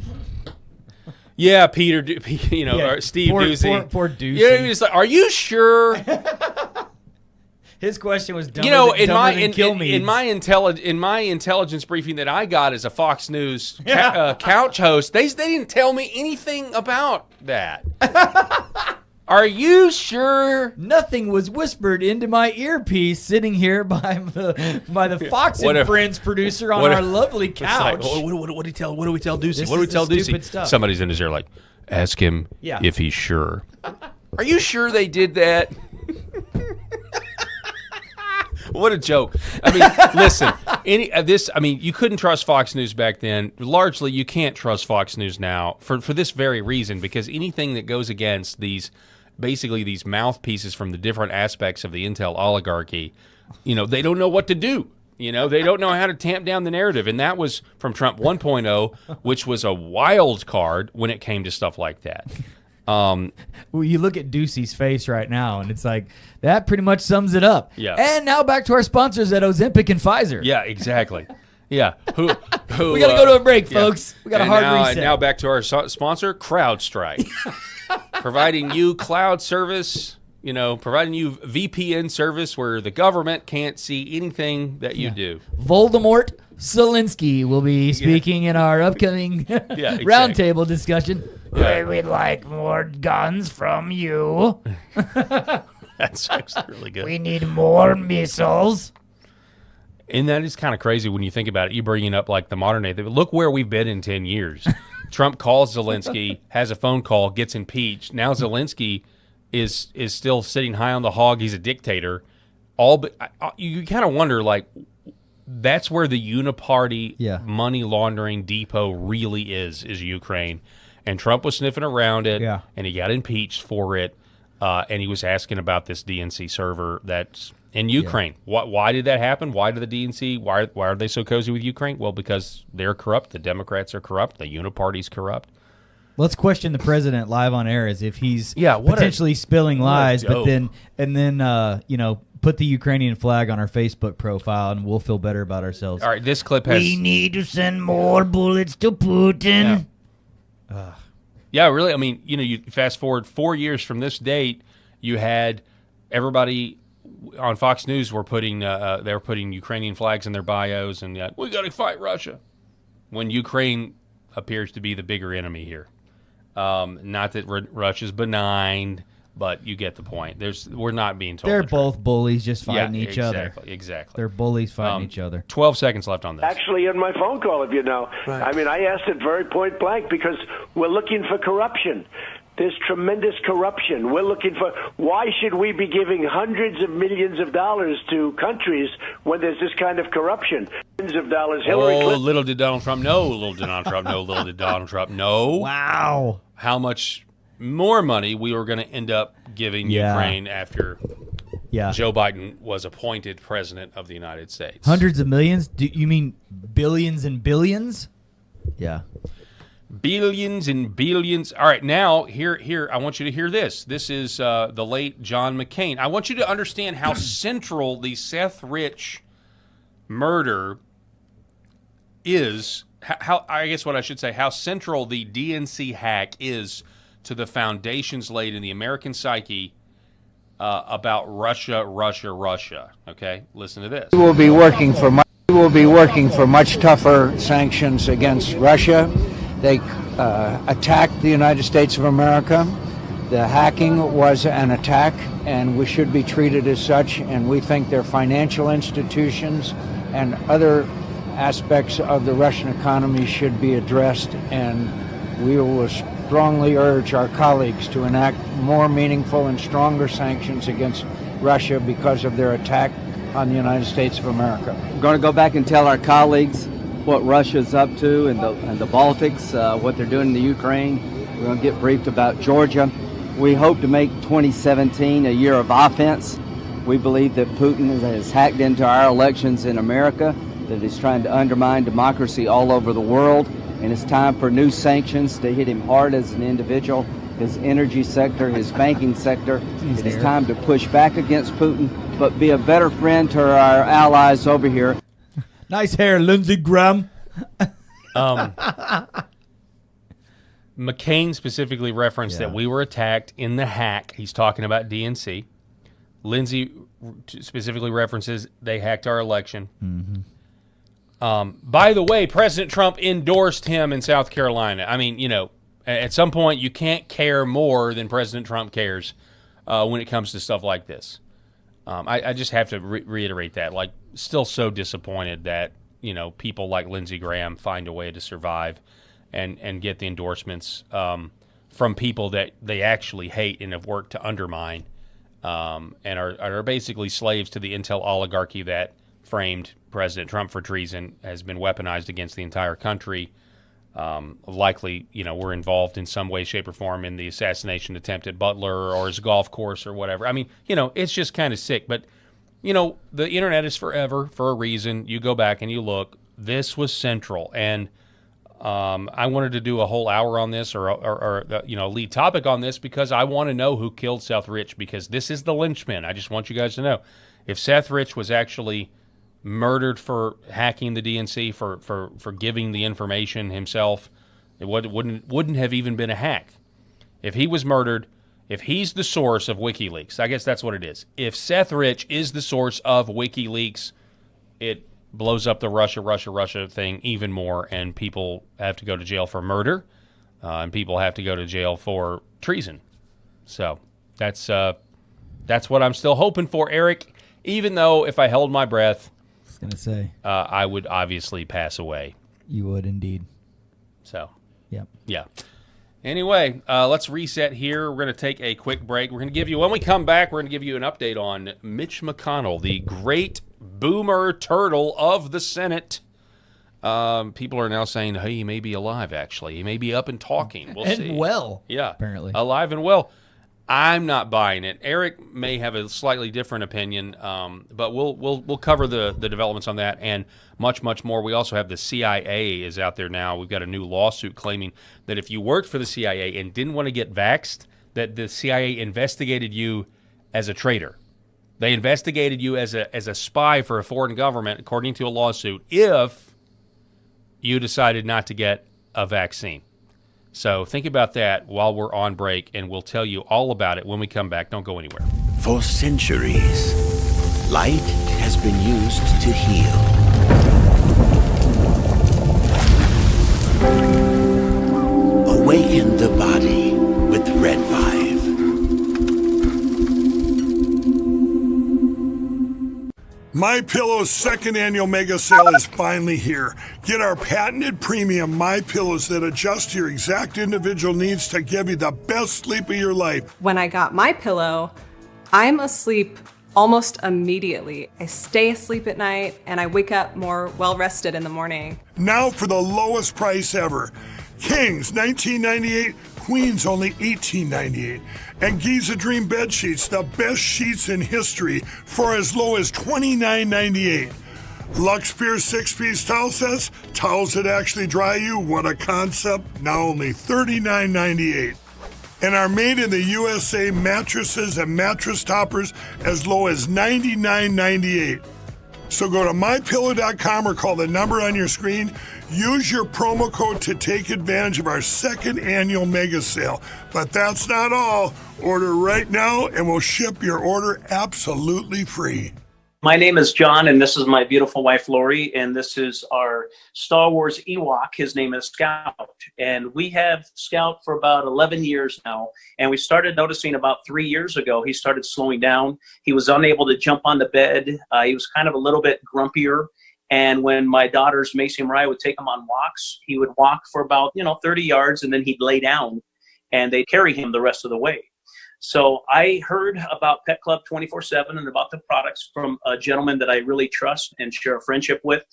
yeah, Peter, or Steve Doocy. Poor Doocy. Yeah, he was like, "Are you sure?" His question was dumber than kill me. In my intelligence briefing that I got as a Fox News couch host, they didn't tell me anything about that. Are you sure? Nothing was whispered into my earpiece sitting here by the Fox and Friends producer on our lovely couch. Like, what do we tell Ducey? This What do we is tell the Ducey? stupid stuff. Somebody's in his ear like, ask him if he's sure. Are you sure they did that? What a joke. I mean, listen, you couldn't trust Fox News back then. Largely, you can't trust Fox News now for this very reason, because anything that goes against these mouthpieces from the different aspects of the intel oligarchy, they don't know what to do. They don't know how to tamp down the narrative. And that was from Trump 1.0, which was a wild card when it came to stuff like that. Well, you look at Ducey's face right now, and it's like, that pretty much sums it up. Yeah. And now back to our sponsors at Ozempic and Pfizer. Yeah, exactly. Yeah. Who we got to go to a break, folks. We got a hard reset. And now back to our sponsor, CrowdStrike. Providing you cloud service, providing you VPN service where the government can't see anything that you do. Voldemort Zelensky will be speaking in our upcoming roundtable discussion. Yeah. We'd like more guns from you. That's actually really good. We need more missiles. And that is kind of crazy when you think about it. You bringing up like the modern day. Look where we've been in 10 years. Trump calls Zelensky, has a phone call, gets impeached. Now Zelensky is still sitting high on the hog. He's a dictator. You kind of wonder, like, that's where the uniparty money laundering depot really is Ukraine. And Trump was sniffing around it, and he got impeached for it, and he was asking about this DNC server that's in Ukraine. Why did that happen? Why did the DNC, why are they so cozy with Ukraine? Well, because they're corrupt. The Democrats are corrupt. The uniparty's corrupt. Let's question the president live on air as if he's potentially spilling lies, but then put the Ukrainian flag on our Facebook profile, and we'll feel better about ourselves. All right, this clip has... We need to send more bullets to Putin. Yeah, really. I mean, you fast forward 4 years from this date, you had everybody on Fox News were putting Ukrainian flags in their bios, and we got to fight Russia. When Ukraine appears to be the bigger enemy here. Not that Russia's benign, but you get the point. We're not being told. They're both bullies just fighting each other. Exactly. They're bullies fighting each other. 12 seconds left on this. Actually, in my phone call, if you know. Right. I mean, I asked it very point blank because we're looking for corruption. There's tremendous corruption. We're looking for, why should we be giving hundreds of millions of dollars to countries when there's this kind of corruption? Millions of dollars. Hillary Clinton. Little did Donald Trump know. Little did Donald Trump know. Little did Donald Trump know. Wow. How much more money we were going to end up giving Ukraine after Joe Biden was appointed president of the United States. Hundreds of millions? Do you mean billions and billions? Yeah. Billions and billions. All right, now, here. I want you to hear this. This is the late John McCain. I want you to understand how central the Seth Rich murder is. How I guess what I should say, how central the DNC hack is to the foundations laid in the American psyche about Russia. Okay, listen to this. We will be working for much tougher sanctions against Russia. They attacked the United States of America. The hacking was an attack, and we should be treated as such. And we think their financial institutions and other aspects of the Russian economy should be addressed. And we will strongly urge our colleagues to enact more meaningful and stronger sanctions against Russia because of their attack on the United States of America. We're going to go back and tell our colleagues what Russia's up to in the Baltics, what they're doing in the Ukraine. We're going to get briefed about Georgia. We hope to make 2017 a year of offense. We believe that Putin has hacked into our elections in America, that he's trying to undermine democracy all over the world, and it's time for new sanctions to hit him hard as an individual, his energy sector, his banking sector. It is time to push back against Putin, but be a better friend to our allies over here. Nice hair, Lindsey Graham. McCain specifically referenced that we were attacked in the hack. He's talking about DNC. Lindsey specifically references they hacked our election. Mm-hmm. By the way, President Trump endorsed him in South Carolina. I mean, At some point, you can't care more than President Trump cares when it comes to stuff like this. I just have to reiterate that. Like, still so disappointed that, people like Lindsey Graham find a way to survive and get the endorsements from people that they actually hate and have worked to undermine, and are basically slaves to the intel oligarchy that framed President Trump for treason, has been weaponized against the entire country. Likely, were involved in some way, shape, or form in the assassination attempt at Butler or his golf course or whatever. I mean, it's just kind of sick. But, the internet is forever for a reason. You go back and you look. This was central. And I wanted to do a whole hour on this or lead topic on this because I want to know who killed Seth Rich, because this is the linchpin. I just want you guys to know. If Seth Rich was actually murdered for hacking the DNC, for giving the information himself, it wouldn't have even been a hack. If he was murdered, if he's the source of WikiLeaks, I guess that's what it is. If Seth Rich is the source of WikiLeaks, it blows up the Russia thing even more, and people have to go to jail for murder, and people have to go to jail for treason. So that's what I'm still hoping for, Eric, even though if I held my breath, going to say I would obviously pass away. You would indeed. So, yep. Yeah. Anyway, let's reset here. We're going to take a quick break. We're going to give you, when we come back, we're going to give you an update on Mitch McConnell, the great boomer turtle of the Senate. People are now saying, hey, he may be alive, actually. He may be up and talking. We'll see. And well. Yeah. Apparently. Alive and well. I'm not buying it. Eric may have a slightly different opinion, but we'll cover the developments on that and much, much more. We also have the CIA is out there now. We've got a new lawsuit claiming that if you worked for the CIA and didn't want to get vaxxed, that the CIA investigated you as a traitor. They investigated you as a spy for a foreign government, according to a lawsuit, if you decided not to get a vaccine. So think about that while we're on break, and we'll tell you all about it when we come back. Don't go anywhere. For centuries, light has been used to heal. Awaken the body with Red 5. MyPillow's second annual mega sale is finally here. Get our patented premium MyPillows that adjust to your exact individual needs to give you the best sleep of your life. When I got MyPillow, I'm asleep almost immediately. I stay asleep at night and I wake up more well-rested in the morning. Now for the lowest price ever. Kings, $19.98. Queens, only $18.98. And Giza Dream bed sheets, the best sheets in history, for as low as $29.98. Lux Pure 6-piece towel sets, towels that actually dry you, what a concept, now only $39.98. And our made in the USA mattresses and mattress toppers as low as $99.98. So go to mypillow.com or call the number on your screen. Use your promo code to take advantage of our second annual mega sale. But that's not all. Order right now and we'll ship your order absolutely free. My name is John, and this is my beautiful wife, Lori, and this is our Star Wars Ewok. His name is Scout, and we have Scout for about 11 years now, and we started noticing about 3 years ago he started slowing down. He was unable to jump on the bed. He was kind of a little bit grumpier, and when my daughters, Macy and Mariah, would take him on walks, he would walk for about 30 yards, and then he'd lay down, and they'd carry him the rest of the way. So I heard about Pet Club 24/7 and about the products from a gentleman that I really trust and share a friendship with.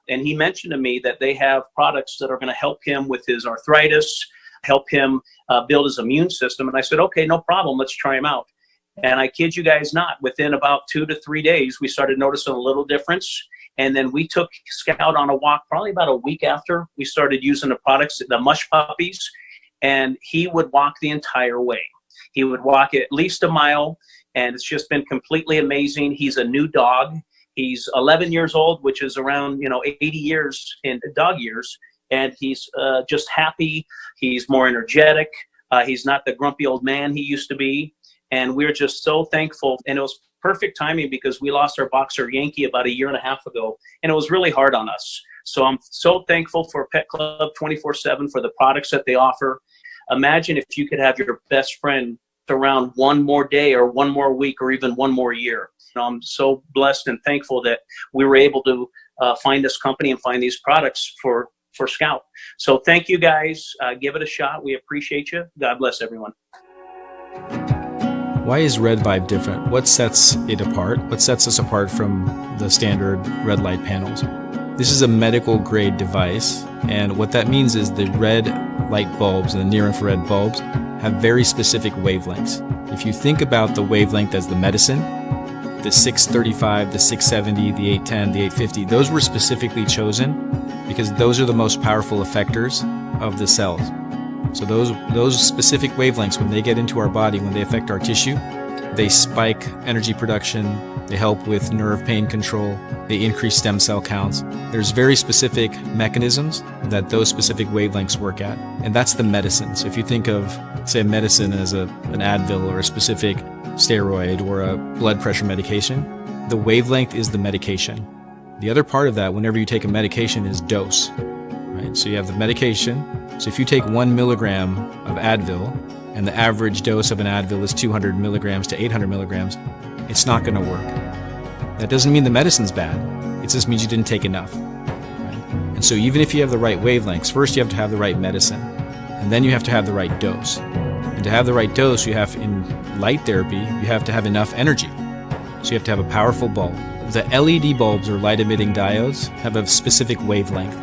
And he mentioned to me that they have products that are going to help him with his arthritis, help him build his immune system. And I said, okay, no problem. Let's try them out. And I kid you guys not, within about 2 to 3 days, we started noticing a little difference. And then we took Scout on a walk probably about a week after we started using the products, the Mush Puppies, and he would walk the entire way. He would walk at least a mile, and it's just been completely amazing. He's a new dog. He's 11 years old, which is around 80 years in dog years, and he's just happy. He's more energetic. He's not the grumpy old man he used to be, and we're just so thankful. And it was perfect timing because we lost our boxer Yankee about 1.5 years ago, and it was really hard on us. So I'm so thankful for Pet Club 24/7 for the products that they offer. Imagine if you could have your best friend around one more day or one more week or even one more year. I'm so blessed and thankful that we were able to find this company and find these products for Scout. So thank you guys. Give it a shot. We appreciate you. God bless everyone. Why is Red Vibe different? What sets it apart? What sets us apart from the standard red light panels? This is a medical grade device, and what that means is the red light bulbs and the near infrared bulbs have very specific wavelengths. If you think about the wavelength as the medicine, the 635, the 670, the 810, the 850, those were specifically chosen because those are the most powerful effectors of the cells. So those specific wavelengths, when they get into our body, when they affect our tissue, they spike energy production, they help with nerve pain control, they increase stem cell counts. There's very specific mechanisms that those specific wavelengths work at, and that's the medicine. So if you think of, say, medicine as an Advil or a specific steroid or a blood pressure medication, the wavelength is the medication. The other part of that, whenever you take a medication, is dose. Right? So you have the medication. So if you take 1 milligram of Advil, and the average dose of an Advil is 200 milligrams to 800 milligrams, it's not going to work. That doesn't mean the medicine's bad. It just means you didn't take enough. Right? And so even if you have the right wavelengths, first you have to have the right medicine, and then you have to have the right dose. And to have the right dose, you have, in light therapy, you have to have enough energy. So you have to have a powerful bulb. The LED bulbs, or light emitting diodes, have a specific wavelength,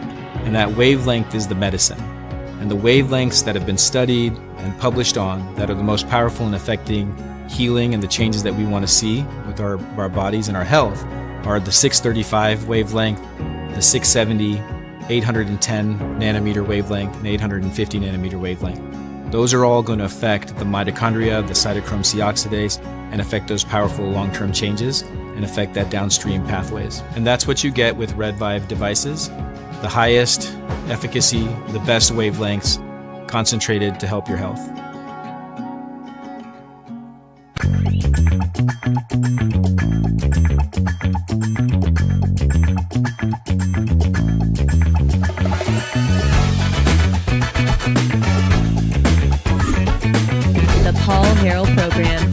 and that wavelength is the medicine. And the wavelengths that have been studied and published on that are the most powerful in affecting healing and the changes that we want to see with our bodies and our health are the 635 wavelength, the 670, 810 nanometer wavelength, and 850 nanometer wavelength. Those are all going to affect the mitochondria, the cytochrome C oxidase, and affect those powerful long-term changes and affect that downstream pathways. And that's what you get with Red Vibe devices. The highest efficacy, the best wavelengths, concentrated to help your health. The Paul Harrell Program.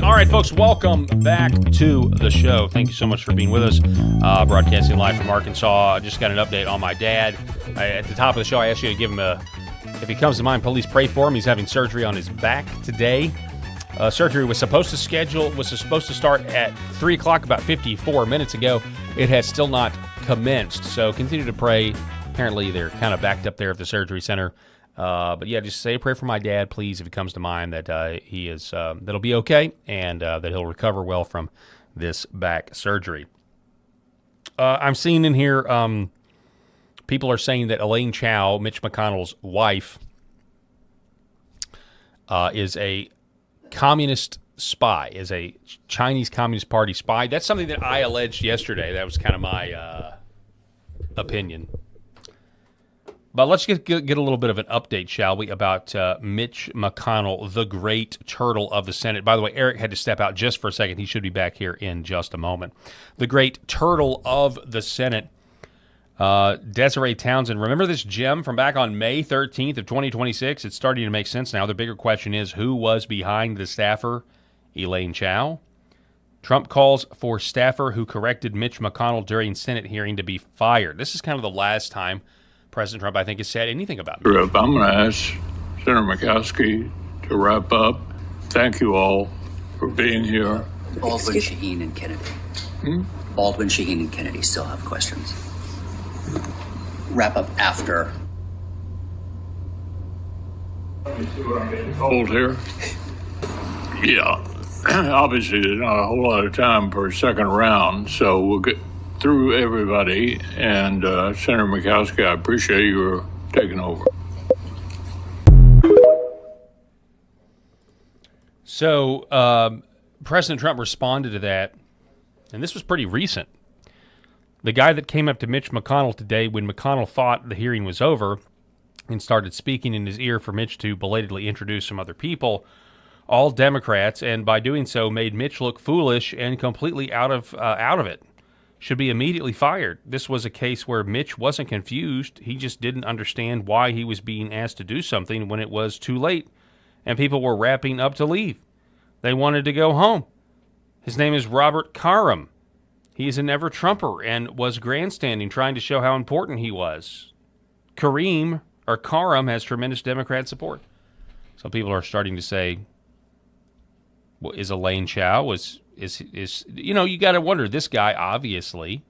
All right, folks, welcome back to the show. Thank you so much for being with us. Broadcasting live from Arkansas. I just got an update on my dad. At the top of the show, I asked you to give him if he comes to mind, please pray for him. He's having surgery on his back today. Surgery was supposed to start at 3 o'clock about 54 minutes ago. It has still not commenced, so continue to pray. Apparently, they're kind of backed up there at the surgery center. But yeah, just say a prayer for my dad, please, if it comes to mind, that that'll be okay, and that he'll recover well from this back surgery. I'm seeing in here, people are saying that Elaine Chao, Mitch McConnell's wife, is a communist spy, is a Chinese Communist Party spy. That's something that I alleged yesterday. That was kind of my opinion. But let's get a little bit of an update, shall we, about Mitch McConnell, the great turtle of the Senate. By the way, Eric had to step out just for a second. He should be back here in just a moment. The great turtle of the Senate, Desiree Townsend. Remember this gem from back on May 13th of 2026? It's starting to make sense now. The bigger question is, who was behind the staffer, Elaine Chao? Trump calls for staffer who corrected Mitch McConnell during Senate hearing to be fired. This is kind of the last time President Trump, I think, has said anything about it. I'm going to ask Senator Murkowski to wrap up. Thank you all for being here. Baldwin, Shaheen, and Kennedy. Baldwin, Shaheen, and Kennedy still have questions. Wrap up after. Hold here. Yeah. Obviously, there's not a whole lot of time for a second round, so we'll get through everybody, and Senator Murkowski, I appreciate your taking over. So President Trump responded to that, and this was pretty recent. The guy that came up to Mitch McConnell today when McConnell thought the hearing was over and started speaking in his ear for Mitch to belatedly introduce some other people, all Democrats, and by doing so made Mitch look foolish and completely out of it. Should be immediately fired. This was a case where Mitch wasn't confused. He just didn't understand why he was being asked to do something when it was too late and people were wrapping up to leave. They wanted to go home. His name is Robert Karam. He is a never-Trumper and was grandstanding, trying to show how important he was. Karam has tremendous Democrat support. Some people are starting to say, well, is Elaine Chao, is you got to wonder, this guy obviously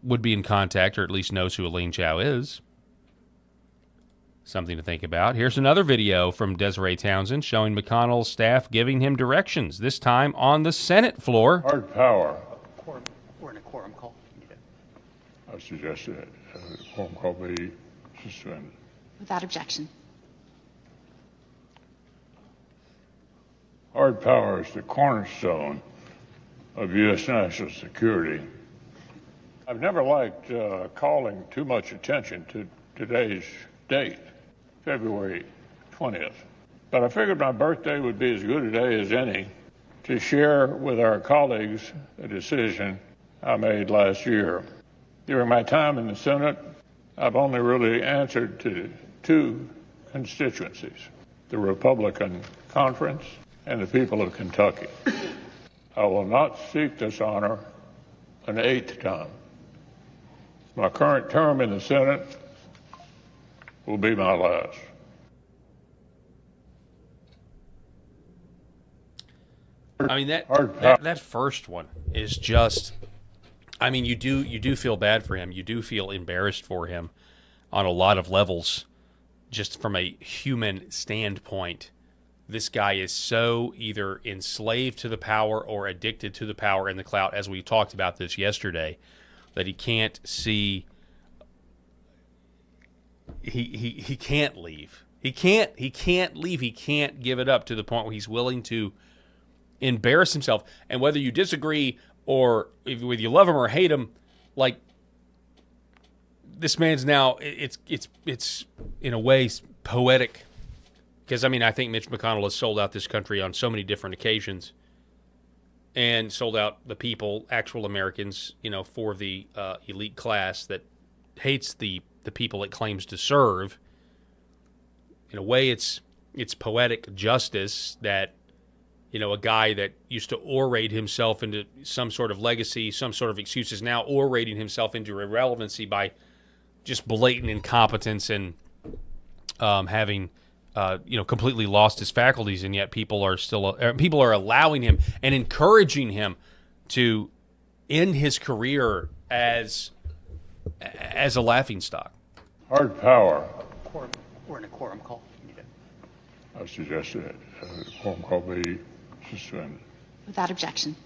would be in contact or at least knows who Elaine Chao is. Something to think about. Here's another video from Desiree Townsend showing McConnell's staff giving him directions, this time on the Senate floor. Hard power. We're in a quorum call. I suggest that the quorum call be suspended. Without objection. Hard power is the cornerstone of U.S. national security. I've never liked calling too much attention to today's date, February 20th. But I figured my birthday would be as good a day as any to share with our colleagues a decision I made last year. During my time in the Senate, I've only really answered to two constituencies, the Republican Conference and the people of Kentucky. I will not seek this honor an eighth time. My current term in the Senate will be my last. I mean, that first one is just, I mean, you do feel bad for him. You do feel embarrassed for him on a lot of levels, just from a human standpoint. This guy is so either enslaved to the power or addicted to the power and the clout, as we talked about this yesterday, that he can't see. He can't leave. He can't leave. He can't give it up to the point where he's willing to embarrass himself. And whether you disagree or whether you love him or hate him, like, this man's now, it's in a way poetic. Because, I mean, I think Mitch McConnell has sold out this country on so many different occasions and sold out the people, actual Americans, for the elite class that hates the people it claims to serve. In a way, it's poetic justice that, a guy that used to orate himself into some sort of legacy, some sort of excuses, now orating himself into irrelevancy by just blatant incompetence and having completely lost his faculties, and yet people are allowing him and encouraging him to end his career as a laughingstock. Hard power. We're in a quorum call. I suggest that the quorum call be suspended. Without objection.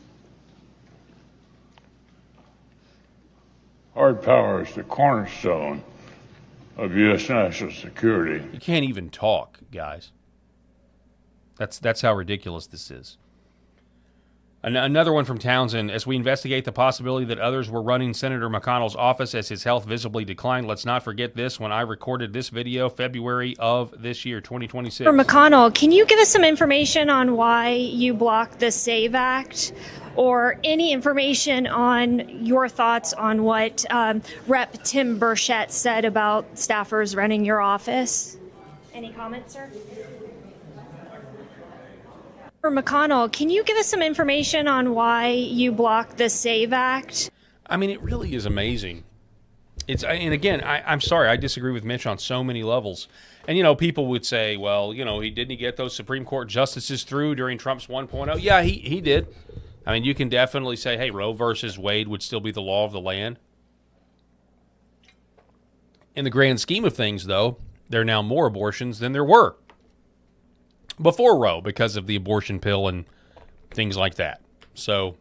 Hard power is the cornerstone of U.S. national security. You can't even talk, guys. That's how ridiculous this is. Another one from Townsend. As we investigate the possibility that others were running Senator McConnell's office as his health visibly declined, let's not forget this when I recorded this video February of this year, 2026. For McConnell, can you give us some information on why you blocked the SAVE Act? Or any information on your thoughts on what Rep. Tim Burchett said about staffers running your office? Any comments, sir? For McConnell, can you give us some information on why you blocked the SAVE Act? I mean, it really is amazing. And again, I'm sorry, I disagree with Mitch on so many levels. And, people would say, well, he didn't get those Supreme Court justices through during Trump's 1.0. Yeah, he did. I mean, you can definitely say, hey, Roe versus Wade would still be the law of the land. In the grand scheme of things, though, there are now more abortions than there were before Roe because of the abortion pill and things like that. So,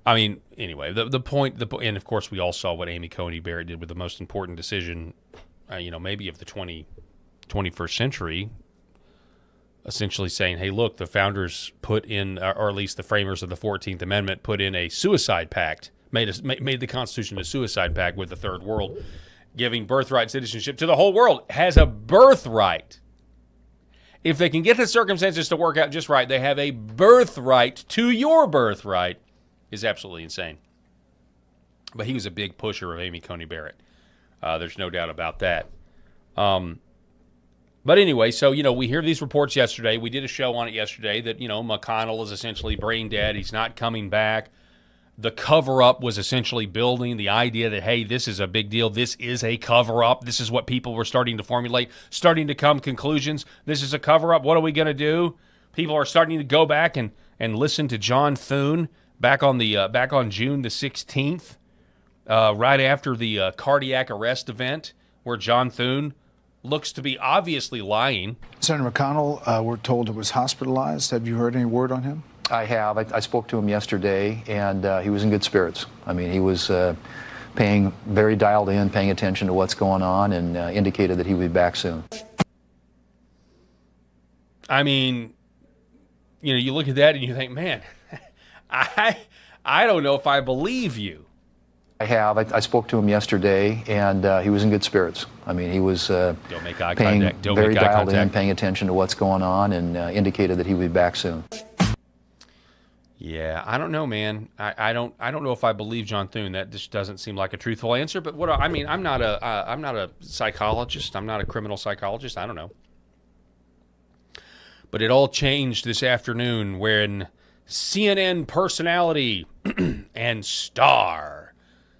I mean, anyway, the point, and of course we all saw what Amy Coney Barrett did with the most important decision, maybe of the 21st century, essentially saying, hey, look, the founders put in, or at least the framers of the 14th Amendment put in a suicide pact made the Constitution a suicide pact with the third world, giving birthright citizenship to the whole world, has a birthright. If they can get the circumstances to work out just right, they have a birthright to your birthright, is absolutely insane. But he was a big pusher of Amy Coney Barrett. There's no doubt about that. But anyway, so, we hear these reports yesterday. We did a show on it yesterday that, McConnell is essentially brain dead. He's not coming back. The cover-up was essentially building the idea that, hey, this is a big deal. This is a cover-up. This is what people were starting to formulate, starting to come conclusions. This is a cover-up. What are we going to do? People are starting to go back and listen to John Thune back on June the 16th, right after the cardiac arrest event, where John Thune looks to be obviously lying. Senator McConnell, we're told it was hospitalized. Have you heard any word on him? I have. I spoke to him yesterday, and he was in good spirits. I mean, he was paying very dialed in, paying attention to what's going on, and indicated that he would be back soon. I mean, you look at that and you think, man, I don't know if I believe you. I have. I spoke to him yesterday, and he was in good spirits. I mean, he was Don't make eye paying contact. Don't very make eye dialed in, contact. paying attention to what's going on, and indicated that he would be back soon. Yeah, I don't know, man. I don't know if I believe John Thune. That just doesn't seem like a truthful answer. But I'm not a psychologist. I'm not a criminal psychologist. I don't know. But it all changed this afternoon when CNN personality and star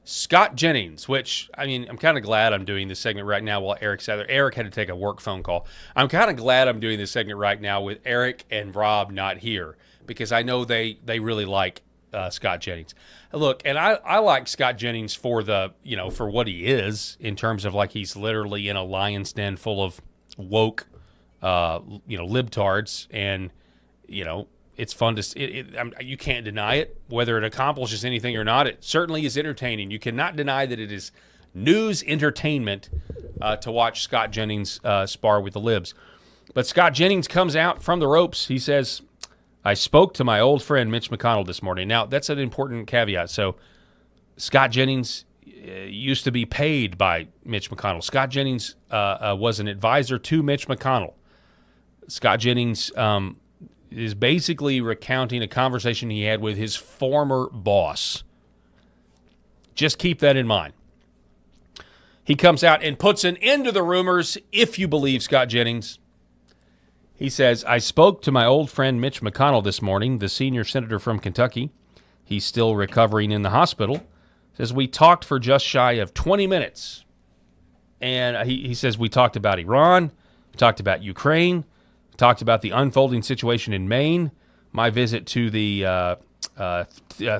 Scott Jennings, which, I'm kind of glad I'm doing this segment right now while Eric's out there. Eric had to take a work phone call. I'm kind of glad I'm doing this segment right now with Eric and Rob not here, because I know they really like Scott Jennings. Look, and I like Scott Jennings for for what he is, in terms of like he's literally in a lion's den full of woke, libtards, and it's fun to you can't deny it. Whether it accomplishes anything or not, it certainly is entertaining. You cannot deny that it is news entertainment to watch Scott Jennings spar with the libs. But Scott Jennings comes out from the ropes. He says, I spoke to my old friend Mitch McConnell this morning. Now, that's an important caveat. So, Scott Jennings used to be paid by Mitch McConnell. Scott Jennings was an advisor to Mitch McConnell. Scott Jennings is basically recounting a conversation he had with his former boss. Just keep that in mind. He comes out and puts an end to the rumors, if you believe Scott Jennings. He says, I spoke to my old friend Mitch McConnell this morning, the senior senator from Kentucky. He's still recovering in the hospital. Says, we talked for just shy of 20 minutes. And he says, we talked about Iran, we talked about Ukraine, we talked about the unfolding situation in Maine, my visit to the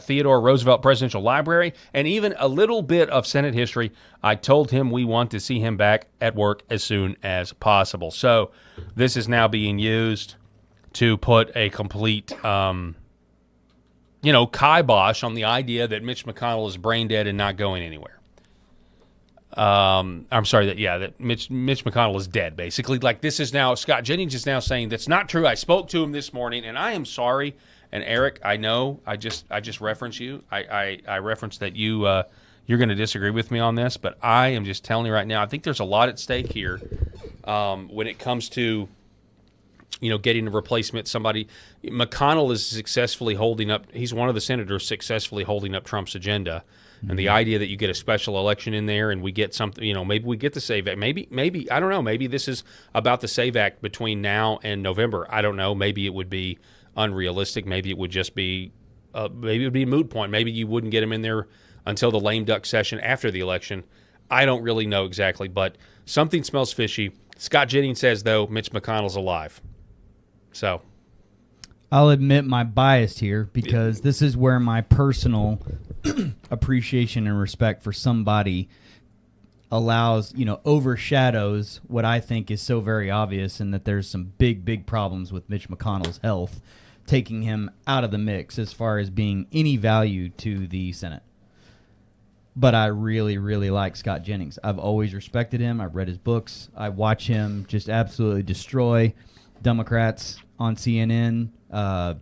Theodore Roosevelt Presidential Library, and even a little bit of Senate history. I told him we want to see him back at work as soon as possible. So this is now being used to put a complete, kibosh on the idea that Mitch McConnell is brain dead and not going anywhere. I'm sorry that Mitch McConnell is dead, basically. Like, this is now, Scott Jennings is now saying that's not true. I spoke to him this morning, and I am sorry. And Eric, I know I just reference you. I reference that you're going to disagree with me on this, but I am just telling you right now, I think there's a lot at stake here when it comes to getting a replacement. Somebody, McConnell is successfully holding up. He's one of the senators successfully holding up Trump's agenda. And the idea that you get a special election in there and we get something, maybe we get the SAVE Act. Maybe, I don't know, maybe this is about the SAVE Act between now and November. I don't know. Maybe it would be unrealistic. Maybe it would just be, maybe it would be a moot point. Maybe you wouldn't get him in there until the lame duck session after the election. I don't really know exactly, but something smells fishy. Scott Jennings says, though, Mitch McConnell's alive. So I'll admit my bias here, because this is where my personal appreciation and respect for somebody overshadows what I think is so very obvious, and that there's some big problems with Mitch McConnell's health, taking him out of the mix as far as being any value to the Senate. But I really like Scott Jennings. I've always respected him. I've read his books. I watch him just absolutely destroy Democrats on CNN.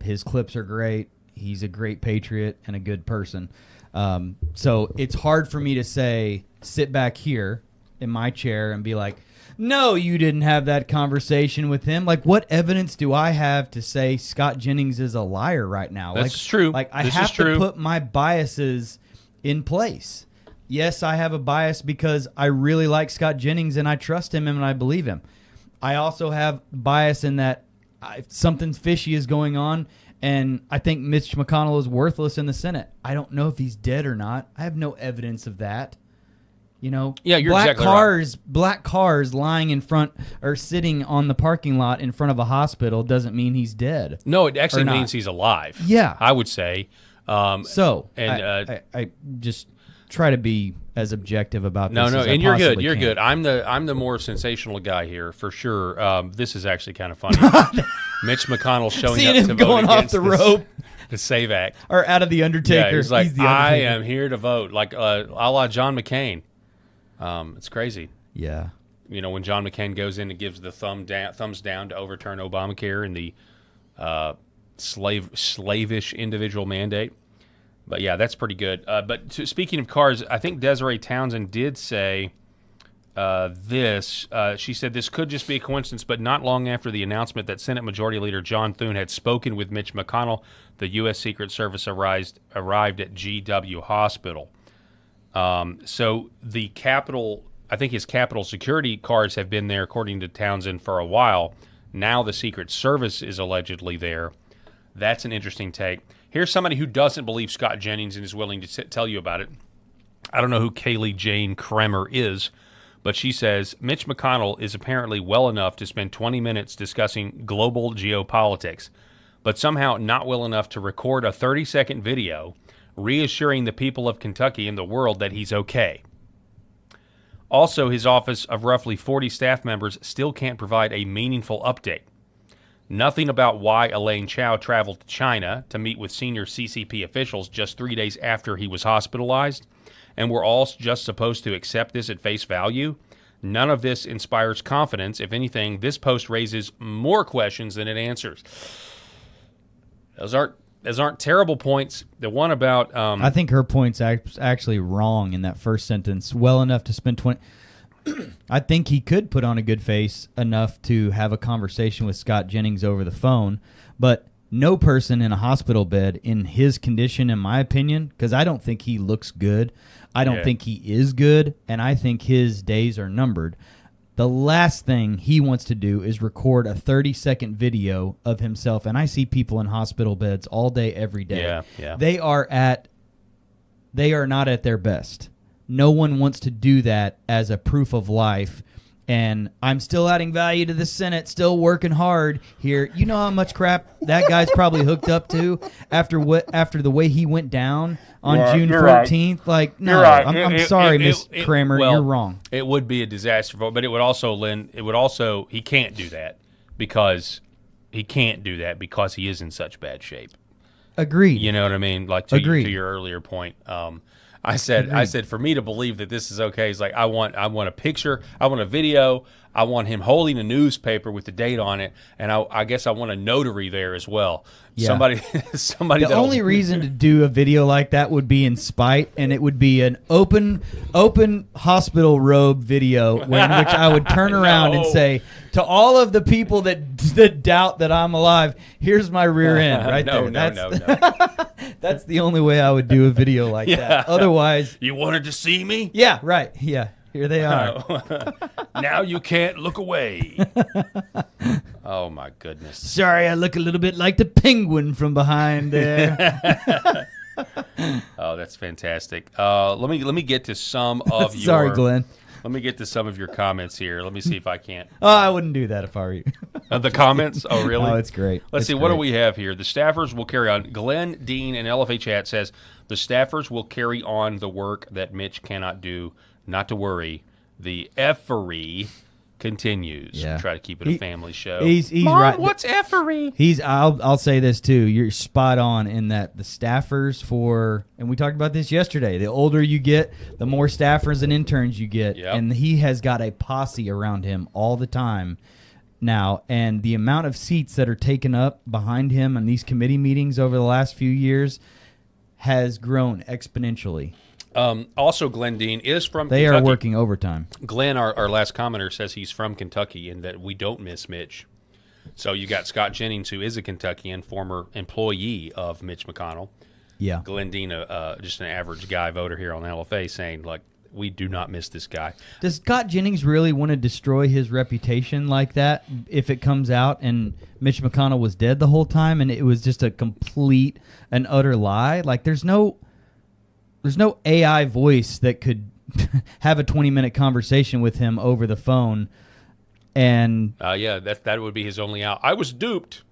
His clips are great. He's a great patriot and a good person. So it's hard for me to sit back here in my chair and be like, no, you didn't have that conversation with him. Like, what evidence do I have to say Scott Jennings is a liar right now? That's true. Like, I This have is true. to put my biases in place. Yes, I have a bias because I really like Scott Jennings and I trust him and I believe him. I also have bias in that something fishy is going on, and I think Mitch McConnell is worthless in the Senate. I don't know if he's dead or not. I have no evidence of that. You know, Yeah, you're black exactly cars, black cars lying in front or sitting on the parking lot in front of a hospital doesn't mean he's dead. No, it actually Or not. means he's alive. Yeah. I would say. I just try to be as objective about No, this no, as I and you're good. possibly You're can. good. I'm the more sensational guy here for sure. This is actually kind of funny. Mitch McConnell showing Seeing up him to vote going off against the this- rope. the SAVE Act, Or out of the Undertaker. Yeah, he's like, He's the I Undertaker. am here to vote, like a la John McCain. It's crazy. Yeah. You know, when John McCain goes in and gives the thumbs down to overturn Obamacare and the slavish individual mandate. But yeah, that's pretty good. Speaking of cars, I think Desiree Townsend did say this. She said this could just be a coincidence, but not long after the announcement that Senate Majority Leader John Thune had spoken with Mitch McConnell, the U.S. Secret Service arrived at GW Hospital. So the Capitol, I think his Capitol security cars have been there, according to Townsend, for a while. Now the Secret Service is allegedly there. That's an interesting take. Here's somebody who doesn't believe Scott Jennings and is willing to tell you about it. I don't know who Kaylee Jane Kremer is, but she says Mitch McConnell is apparently well enough to spend 20 minutes discussing global geopolitics, but somehow not well enough to record a 30-second video reassuring the people of Kentucky and the world that he's okay. Also, his office of roughly 40 staff members still can't provide a meaningful update. Nothing about why Elaine Chao traveled to China to meet with senior CCP officials just 3 days after he was hospitalized, and we're all just supposed to accept this at face value. None of this inspires confidence. If anything, this post raises more questions than it answers. Those aren't terrible points. The one about I think her point's actually wrong in that first sentence. Well enough to spend 20. I think he could put on a good face enough to have a conversation with Scott Jennings over the phone, but no person in a hospital bed in his condition, in my opinion, because I don't think he looks good. I don't think he is good, and I think his days are numbered. The last thing he wants to do is record a 30-second video of himself, and I see people in hospital beds all day, every day. Yeah. They are not at their best. No one wants to do that as a proof of life. And I'm still adding value to the Senate, still working hard here. You know how much crap that guy's probably hooked up to after the way he went down on June 14th. Right. Like, no, right. I'm sorry, Miss Kramer, you're wrong. It would be a disaster vote, but it would also, Lynn, he can't do that because he is in such bad shape. Agreed. You know what I mean? Like to your earlier point. I said for me to believe that this is okay, it's like I want a picture, I want a video, I want him holding a newspaper with the date on it, and I guess I want a notary there as well. Yeah. Somebody. The only reason to do a video like that would be in spite, and it would be an open hospital robe video in which I would turn around and say to all of the people that doubt that I'm alive, here's my rear end right there. No. That's the only way I would do a video like that. Otherwise, you wanted to see me? Yeah, right. Yeah, here they are. Now you can't look away. Oh my goodness! Sorry, I look a little bit like the penguin from behind there. Oh, that's fantastic. Let me get to some of your. Sorry, Glenn. Let me get to some of your comments here. Let me see if I can't. Oh, I wouldn't do that if I were you. The comments? Oh, really? Oh, it's great. Let's see. What do we have here? The staffers will carry on. Glenn Dean in LFA Chat says the staffers will carry on the work that Mitch cannot do. Not to worry. The effery continues. Yeah. Try to keep it a family show. He's Mom, right. What's effery? I'll say this too. You're spot on in that the staffers and we talked about this yesterday. The older you get, the more staffers and interns you get, and he has got a posse around him all the time now. And the amount of seats that are taken up behind him in these committee meetings over the last few years has grown exponentially. Also, Glenn Dean is from They Kentucky. are working overtime. Glenn, our last commenter, says he's from Kentucky and that we don't miss Mitch. So you got Scott Jennings, who is a Kentuckian, former employee of Mitch McConnell. Yeah. Glenn Dean, just an average guy voter here on LFA, saying, like, we do not miss this guy. Does Scott Jennings really want to destroy his reputation like that if it comes out and Mitch McConnell was dead the whole time and it was just a complete and utter lie? Like, there's no AI voice that could have a 20-minute conversation with him over the phone. And yeah, that would be his only out. I was duped.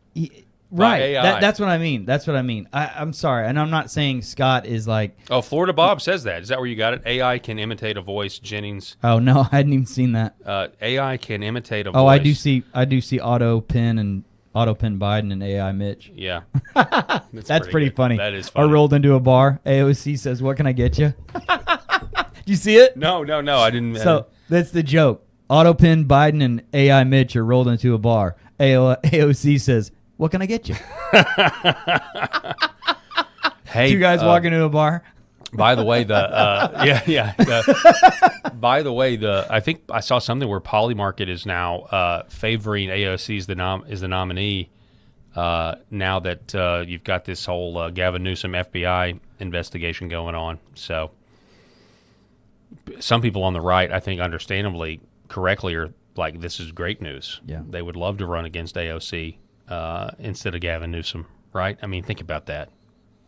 Right. AI. That's what I mean. That's what I mean. I'm sorry. And I'm not saying Scott is like... Oh, Florida Bob says that. Is that where you got it? AI can imitate a voice, Jennings. Oh, no. I hadn't even seen that. AI can imitate a voice. Oh, I do see auto pin Biden and AI Mitch. Yeah. That's pretty funny. That is funny. I rolled into a bar. AOC says, "What can I get you?" Do you see it? No, I didn't. So that's the joke. Auto pin Biden and AI Mitch are rolled into a bar. AOC says, "What can I get you?" Hey, two guys walk into a bar. By the way, by the way, I think I saw something where Polymarket is now favoring AOC as the nominee. Now that you've got this whole Gavin Newsom FBI investigation going on, so some people on the right, I think, understandably, correctly, are like, "This is great news." Yeah, they would love to run against AOC instead of Gavin Newsom, right? I mean, think about that.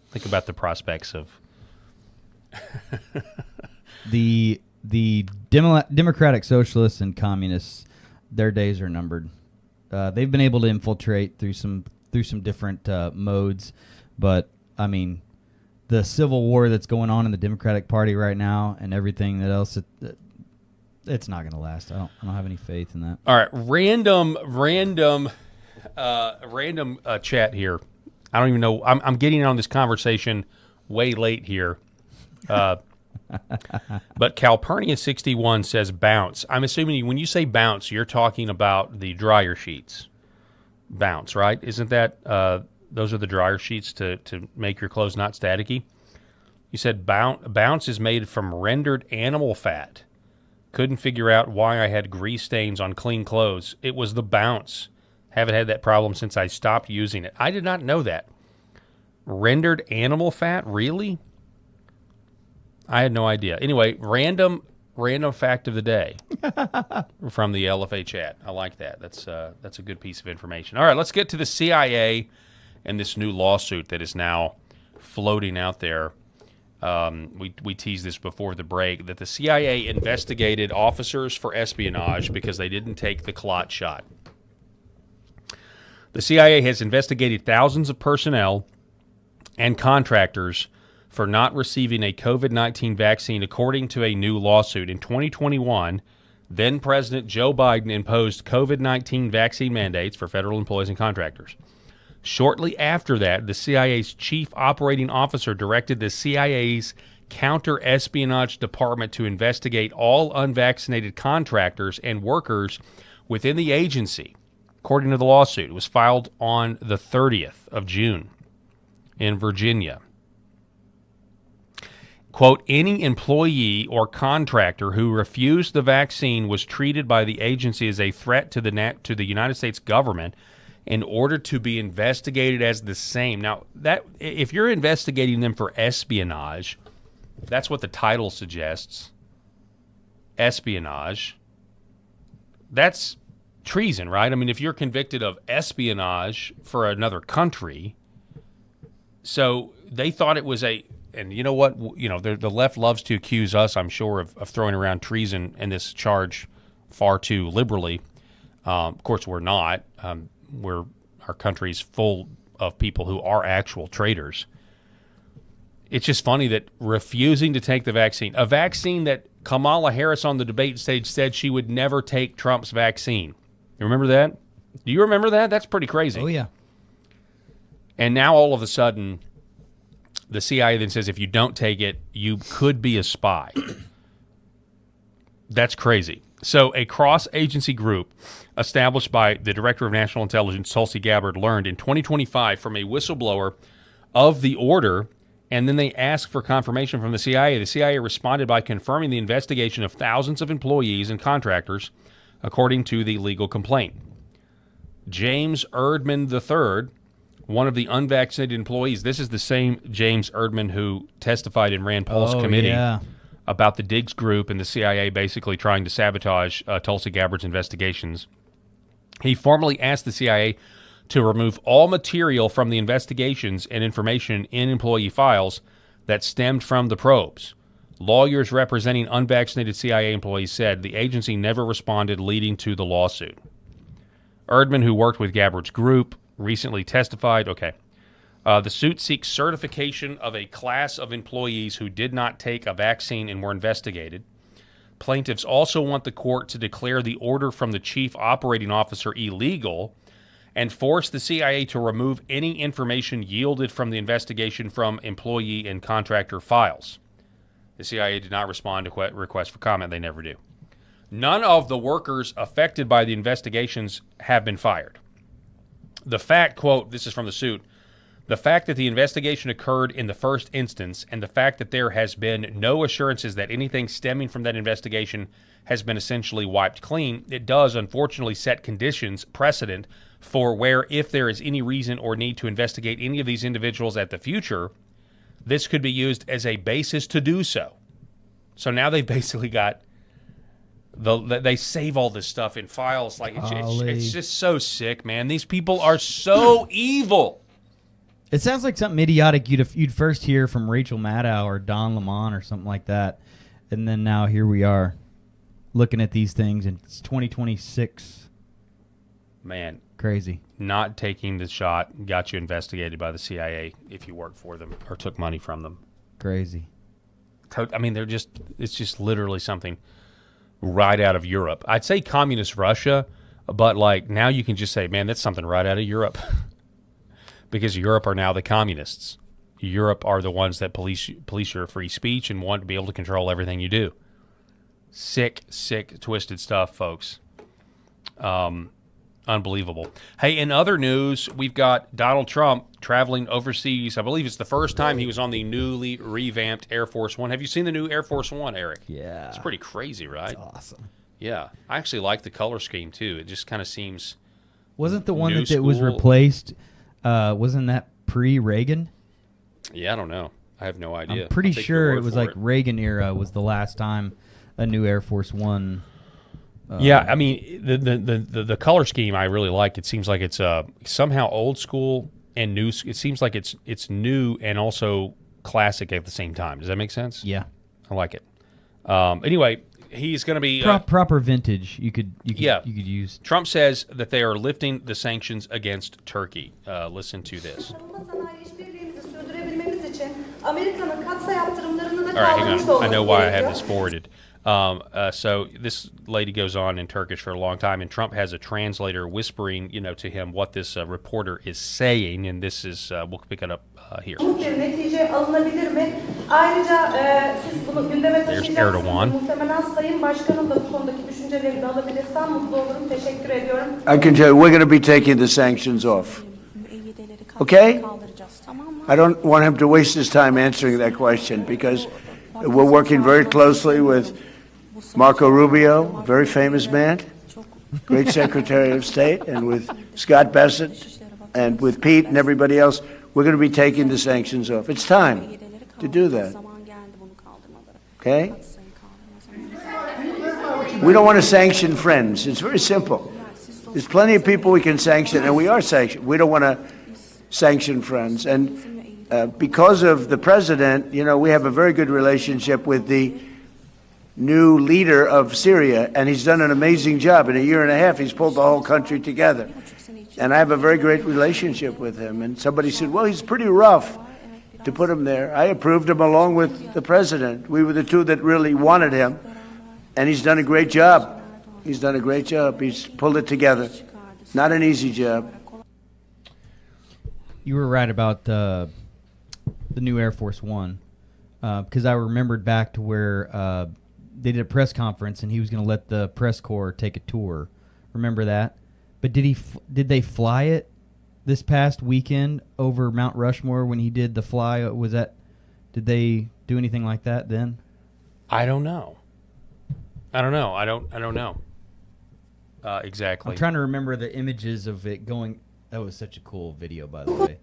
Think about the prospects of the Democratic Socialists and Communists. Their days are numbered. They've been able to infiltrate through some different modes, but I mean, the civil war that's going on in the Democratic Party right now and everything that else, it's not going to last. I don't have any faith in that. All right, random chat here. I don't even know. I'm getting on this conversation way late here. But Calpurnia61 says bounce. I'm assuming when you say bounce, you're talking about the dryer sheets. Bounce, right? Isn't that those are the dryer sheets to make your clothes not staticky? You said bounce is made from rendered animal fat. Couldn't figure out why I had grease stains on clean clothes. It was the bounce. Haven't had that problem since I stopped using it. I did not know that. Rendered animal fat? Really? I had no idea. Anyway, random fact of the day from the LFA chat. I like that. That's a good piece of information. All right, let's get to the CIA and this new lawsuit that is now floating out there. We teased this before the break, that the CIA investigated officers for espionage because they didn't take the clot shot. The CIA has investigated thousands of personnel and contractors for not receiving a COVID-19 vaccine, according to a new lawsuit. In 2021, then-President Joe Biden imposed COVID-19 vaccine mandates for federal employees and contractors. Shortly after that, the CIA's chief operating officer directed the CIA's counter-espionage department to investigate all unvaccinated contractors and workers within the agency. According to the lawsuit, it was filed on the 30th of June in Virginia. Quote, any employee or contractor who refused the vaccine was treated by the agency as a threat to the United States government in order to be investigated as the same. Now, that if you're investigating them for espionage, that's what the title suggests. Espionage. That's treason, right? I mean, if you're convicted of espionage for another country, so they thought it was and you know what? You know, the left loves to accuse us, I'm sure, of throwing around treason and this charge far too liberally. Of course, we're not. Our country's full of people who are actual traitors. It's just funny that refusing to take the vaccine, a vaccine that Kamala Harris on the debate stage said she would never take Trump's vaccine. You remember that? Do you remember that? That's pretty crazy. Oh, yeah. And now all of a sudden, the CIA then says if you don't take it, you could be a spy. That's crazy. So a cross-agency group established by the Director of National Intelligence, Tulsi Gabbard, learned in 2025 from a whistleblower of the order And then they asked for confirmation from the CIA. The CIA responded by confirming the investigation of thousands of employees and contractors, according to the legal complaint. James Erdman III, one of the unvaccinated employees, this is the same James Erdman who testified in Rand Paul's committee about the Diggs Group and the CIA basically trying to sabotage Tulsi Gabbard's investigations. He formally asked the CIA to remove all material from the investigations and information in employee files that stemmed from the probes. Lawyers representing unvaccinated CIA employees said the agency never responded, leading to the lawsuit. Erdman, who worked with Gabbard's group, recently testified. The suit seeks certification of a class of employees who did not take a vaccine and were investigated. Plaintiffs also want the court to declare the order from the chief operating officer illegal and force the CIA to remove any information yielded from the investigation from employee and contractor files. The CIA did not respond to requests for comment. They never do. None of the workers affected by the investigations have been fired. The fact, quote, this is from the suit, the fact that the investigation occurred in the first instance and the fact that there has been no assurances that anything stemming from that investigation has been essentially wiped clean, it does unfortunately set precedent for where if there is any reason or need to investigate any of these individuals at the future, this could be used as a basis to do so. So now they've basically got they save all this stuff in files. Like it's just so sick, man. These people are so evil. It sounds like something idiotic you'd first hear from Rachel Maddow or Don Lemon or something like that, and then now here we are looking at these things, and it's 2026. Man, crazy. Not taking the shot got you investigated by the CIA if you worked for them or took money from them. Crazy. I mean, it's just literally something right out of Europe. I'd say communist Russia, but like now you can just say, man, that's something right out of Europe. Because Europe are now the communists. Europe are the ones that police your free speech and want to be able to control everything you do. Sick, twisted stuff, folks. Unbelievable. Hey, in other news, we've got Donald Trump traveling overseas. I believe it's the first time he was on the newly revamped Air Force One. Have you seen the new Air Force One, Eric? Yeah. It's pretty crazy, right? It's awesome. Yeah. I actually like the color scheme, too. It just kind of seems Wasn't the one that was replaced, wasn't that pre-Reagan? Yeah, I don't know. I have no idea. I'm pretty sure it was like Reagan era was the last time a new Air Force One. Yeah, I mean the color scheme I really like. It seems like it's somehow old school and new. It seems like it's new and also classic at the same time. Does that make sense? Yeah, I like it. Anyway, he's going to be proper vintage. You could use. Trump says that they are lifting the sanctions against Turkey. Listen to this. All right, hang on. I know why I have this forwarded. So this lady goes on in Turkish for a long time, and Trump has a translator whispering, to him what this reporter is saying, and this is we'll pick it up here. There's Erdogan. I can tell you, we're going to be taking the sanctions off. Okay? I don't want him to waste his time answering that question because we're working very closely with Marco Rubio, a very famous man, great Secretary of State, and with Scott Bessent, and with Pete and everybody else. We're going to be taking the sanctions off. It's time to do that. Okay? We don't want to sanction friends. It's very simple. There's plenty of people we can sanction, and we are sanctioned. We don't want to sanction friends. And because of the president, we have a very good relationship with the new leader of Syria, and he's done an amazing job. In a year and a half, he's pulled the whole country together. And I have a very great relationship with him. And somebody said, well, he's pretty rough to put him there. I approved him along with the president. We were the two that really wanted him. And he's done a great job. He's done a great job. He's pulled it together. Not an easy job. You were right about the new Air Force One, because I remembered back to where they did a press conference and he was going to let the press corps take a tour. Remember that? But did they fly it this past weekend over Mount Rushmore when he did the fly? Was that Did they do anything like that then? I don't know. I don't know. Exactly. I'm trying to remember the images of it going. That was such a cool video, by the way.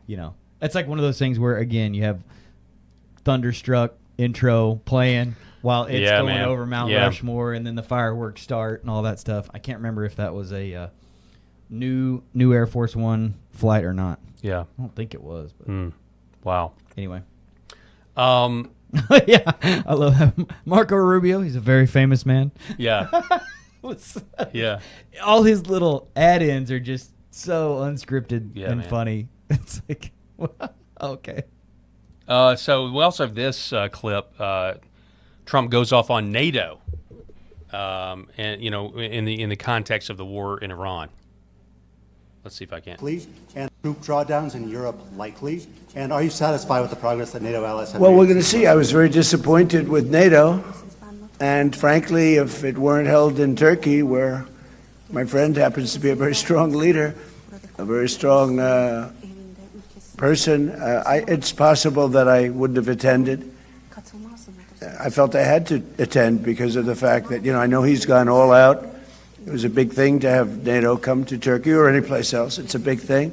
You know, it's like one of those things where, again, you have Thunderstruck intro playing while it's going over Mount Rushmore, and then the fireworks start and all that stuff. I can't remember if that was a new Air Force One flight or not. Yeah. I don't think it was. But. Wow. Anyway. Yeah, I love that. Marco Rubio, he's a very famous man. Yeah. Yeah. All his little add-ins are just so unscripted and man. funny. It's like, okay. So we also have this clip. Trump goes off on NATO, and you know, in the context of the war in Iran. Let's see if I can. And troop drawdowns in Europe likely. And are you satisfied with the progress that NATO allies have Well, made? we're going to see. I was very disappointed with NATO. And frankly, if it weren't held in Turkey, where my friend happens to be a very strong leader, a very strong person, it's possible that I wouldn't have attended. I felt I had to attend because of the fact that, I know he's gone all out. It was a big thing to have NATO come to Turkey or any place else. It's a big thing.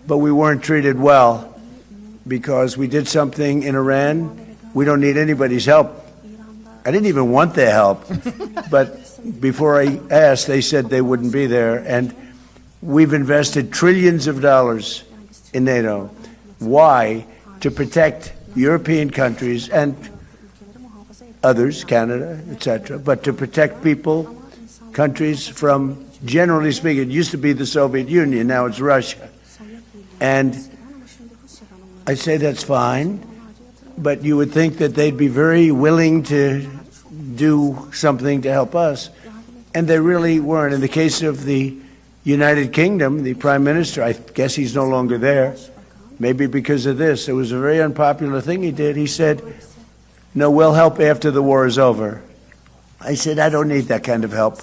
But we weren't treated well because we did something in Iran. We don't need anybody's help. I didn't even want their help. But before I asked, they said they wouldn't be there. And we've invested trillions of dollars in NATO. Why? To protect European countries and others, Canada, etc., but to protect people, countries from, generally speaking, it used to be the Soviet Union, now it's Russia. And I say that's fine, but you would think that they'd be very willing to do something to help us, and they really weren't. In the case of the United Kingdom, the Prime Minister, I guess he's no longer there, maybe because of this. It was a very unpopular thing he did. He said, "No, we'll help after the war is over." I said, "I don't need that kind of help."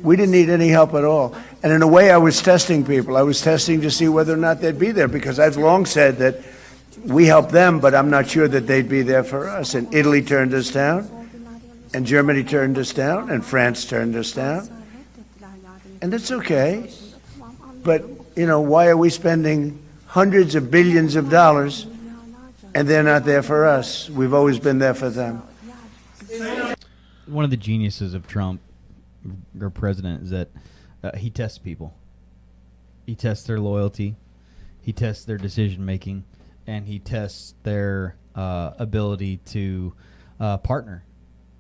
We didn't need any help at all. And in a way, I was testing people. I was testing to see whether or not they'd be there, because I've long said that we helped them, but I'm not sure that they'd be there for us. And Italy turned us down, and Germany turned us down, and France turned us down. And it's okay. But, why are we spending hundreds of billions of dollars and they're not there for us? We've always been there for them. One of the geniuses of Trump, our president, is that he tests people. He tests their loyalty. He tests their decision making, and he tests their ability to partner.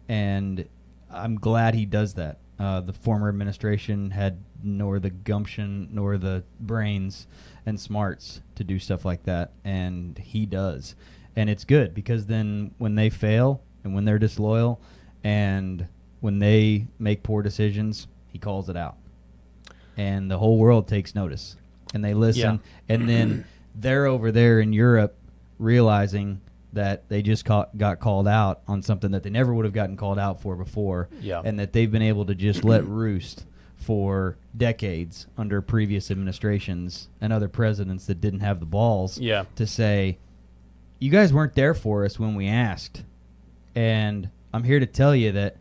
And I'm glad he does that. The former administration had nor the gumption nor the brains and smarts to do stuff like that, and he does. And it's good, because then when they fail and when they're disloyal and when they make poor decisions, he calls it out. And the whole world takes notice. And they listen. Yeah. And then they're over there in Europe realizing that they just got called out on something that they never would have gotten called out for before. Yeah. And that they've been able to just let roost for decades under previous administrations and other presidents that didn't have the balls to say, you guys weren't there for us when we asked. And I'm here to tell you that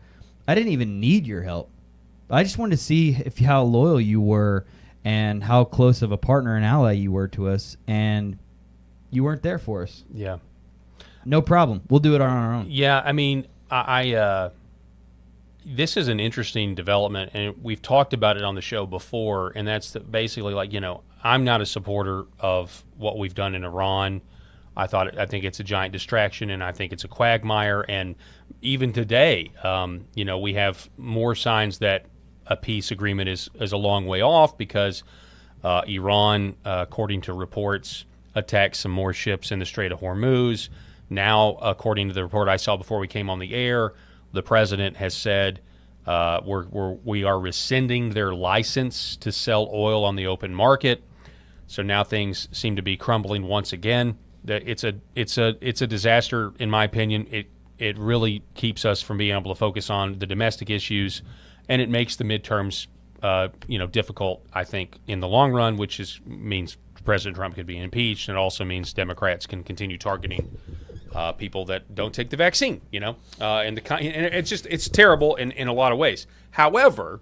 I didn't even need your help. I just wanted to see how loyal you were and how close of a partner and ally you were to us, and you weren't there for us. Yeah. No problem. We'll do it on our own. Yeah, I mean, this is an interesting development, and we've talked about it on the show before, and that's basically like, I'm not a supporter of what we've done in Iran. I think it's a giant distraction, and I think it's a quagmire. And even today, we have more signs that a peace agreement is a long way off, because Iran, according to reports, attacked some more ships in the Strait of Hormuz. Now, according to the report I saw before we came on the air, the president has said we are rescinding their license to sell oil on the open market. So now things seem to be crumbling once again. It's a disaster, in my opinion. It really keeps us from being able to focus on the domestic issues, and it makes the midterms difficult, I think, in the long run, which means President Trump could be impeached, and it also means Democrats can continue targeting people that don't take the vaccine, and it's terrible in a lot of ways. However,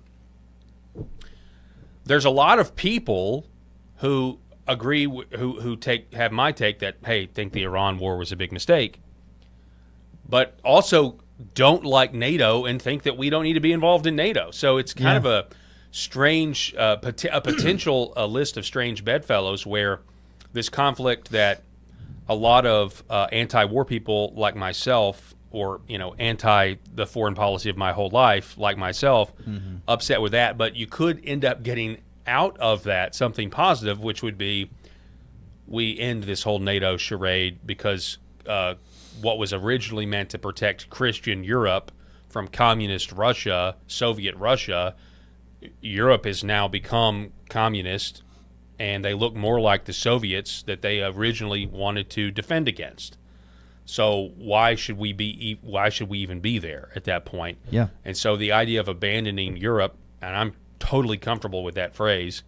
there's a lot of people who agree, who have my take that, hey, think the Iran war was a big mistake, but also don't like NATO and think that we don't need to be involved in NATO. So it's kind of a strange, a potential list of strange bedfellows where this conflict that a lot of anti-war people like myself, or anti the foreign policy of my whole life like myself, upset with that. But you could end up getting out of that something positive, which would be we end this whole NATO charade, because what was originally meant to protect Christian Europe from communist Russia, Soviet Russia, Europe has now become communist, and they look more like the Soviets that they originally wanted to defend against. So why should we even be there at that point? Yeah. And so the idea of abandoning Europe, and I'm totally comfortable with that phrase,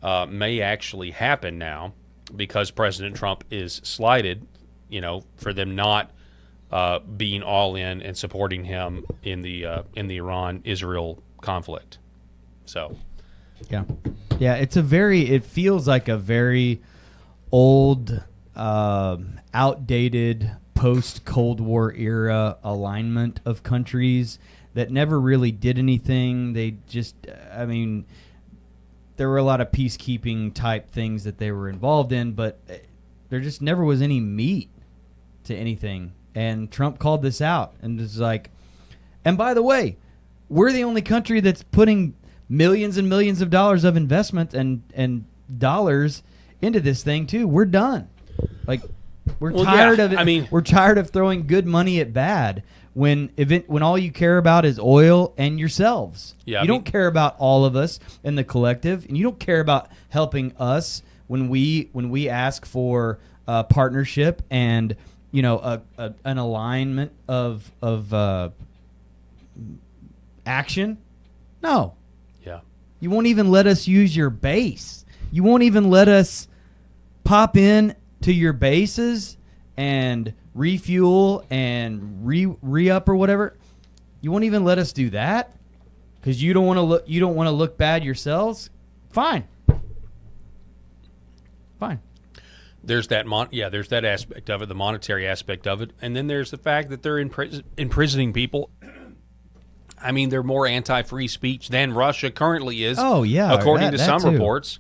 may actually happen now because President Trump is slighted, for them not being all in and supporting him in the Iran-Israel conflict. So, yeah, it feels like a very old, outdated post-Cold War era alignment of countries that never really did anything. They just, there were a lot of peacekeeping type things that they were involved in, but there just never was any meat to anything. And Trump called this out and was like, and by the way, we're the only country that's putting millions and millions of dollars of investment and dollars into this thing too. We're done. Like, we're tired of it. We're tired of throwing good money at bad when all you care about is oil and yourselves. Yeah, you don't care about all of us in the collective, and you don't care about helping us when we ask for partnership and an alignment of action. No. Yeah. You won't even let us use your base. You won't even let us pop in to your bases and refuel and re-up or whatever. You won't even let us do that because you don't want to look bad yourselves. Fine. There's that there's that aspect of it, the monetary aspect of it, and then there's the fact that they're imprisoning people. I mean, they're more anti-free speech than Russia currently is. Oh yeah, according to some too. reports.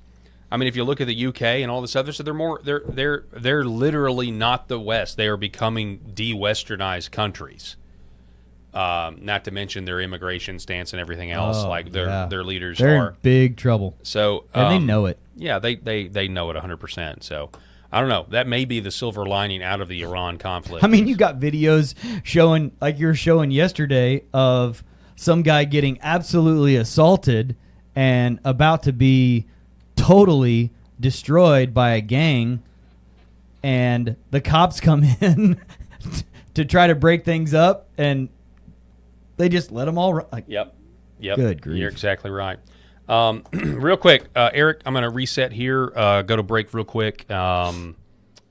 I mean, if you look at the UK and all this other stuff, they're literally not the West. They are becoming de-Westernized countries. Not to mention their immigration stance and everything else. Their leaders they're are in big trouble. So and they know it. Yeah, they know it 100%. So I don't know. That may be the silver lining out of the Iran conflict. I mean, you got videos showing, like you were showing yesterday, of some guy getting absolutely assaulted and about to be totally destroyed by a gang, and the cops come in to try to break things up, and they just let them all. Yep. Good grief. You're exactly right. Real quick, Eric, I'm going to reset here, go to break real quick, and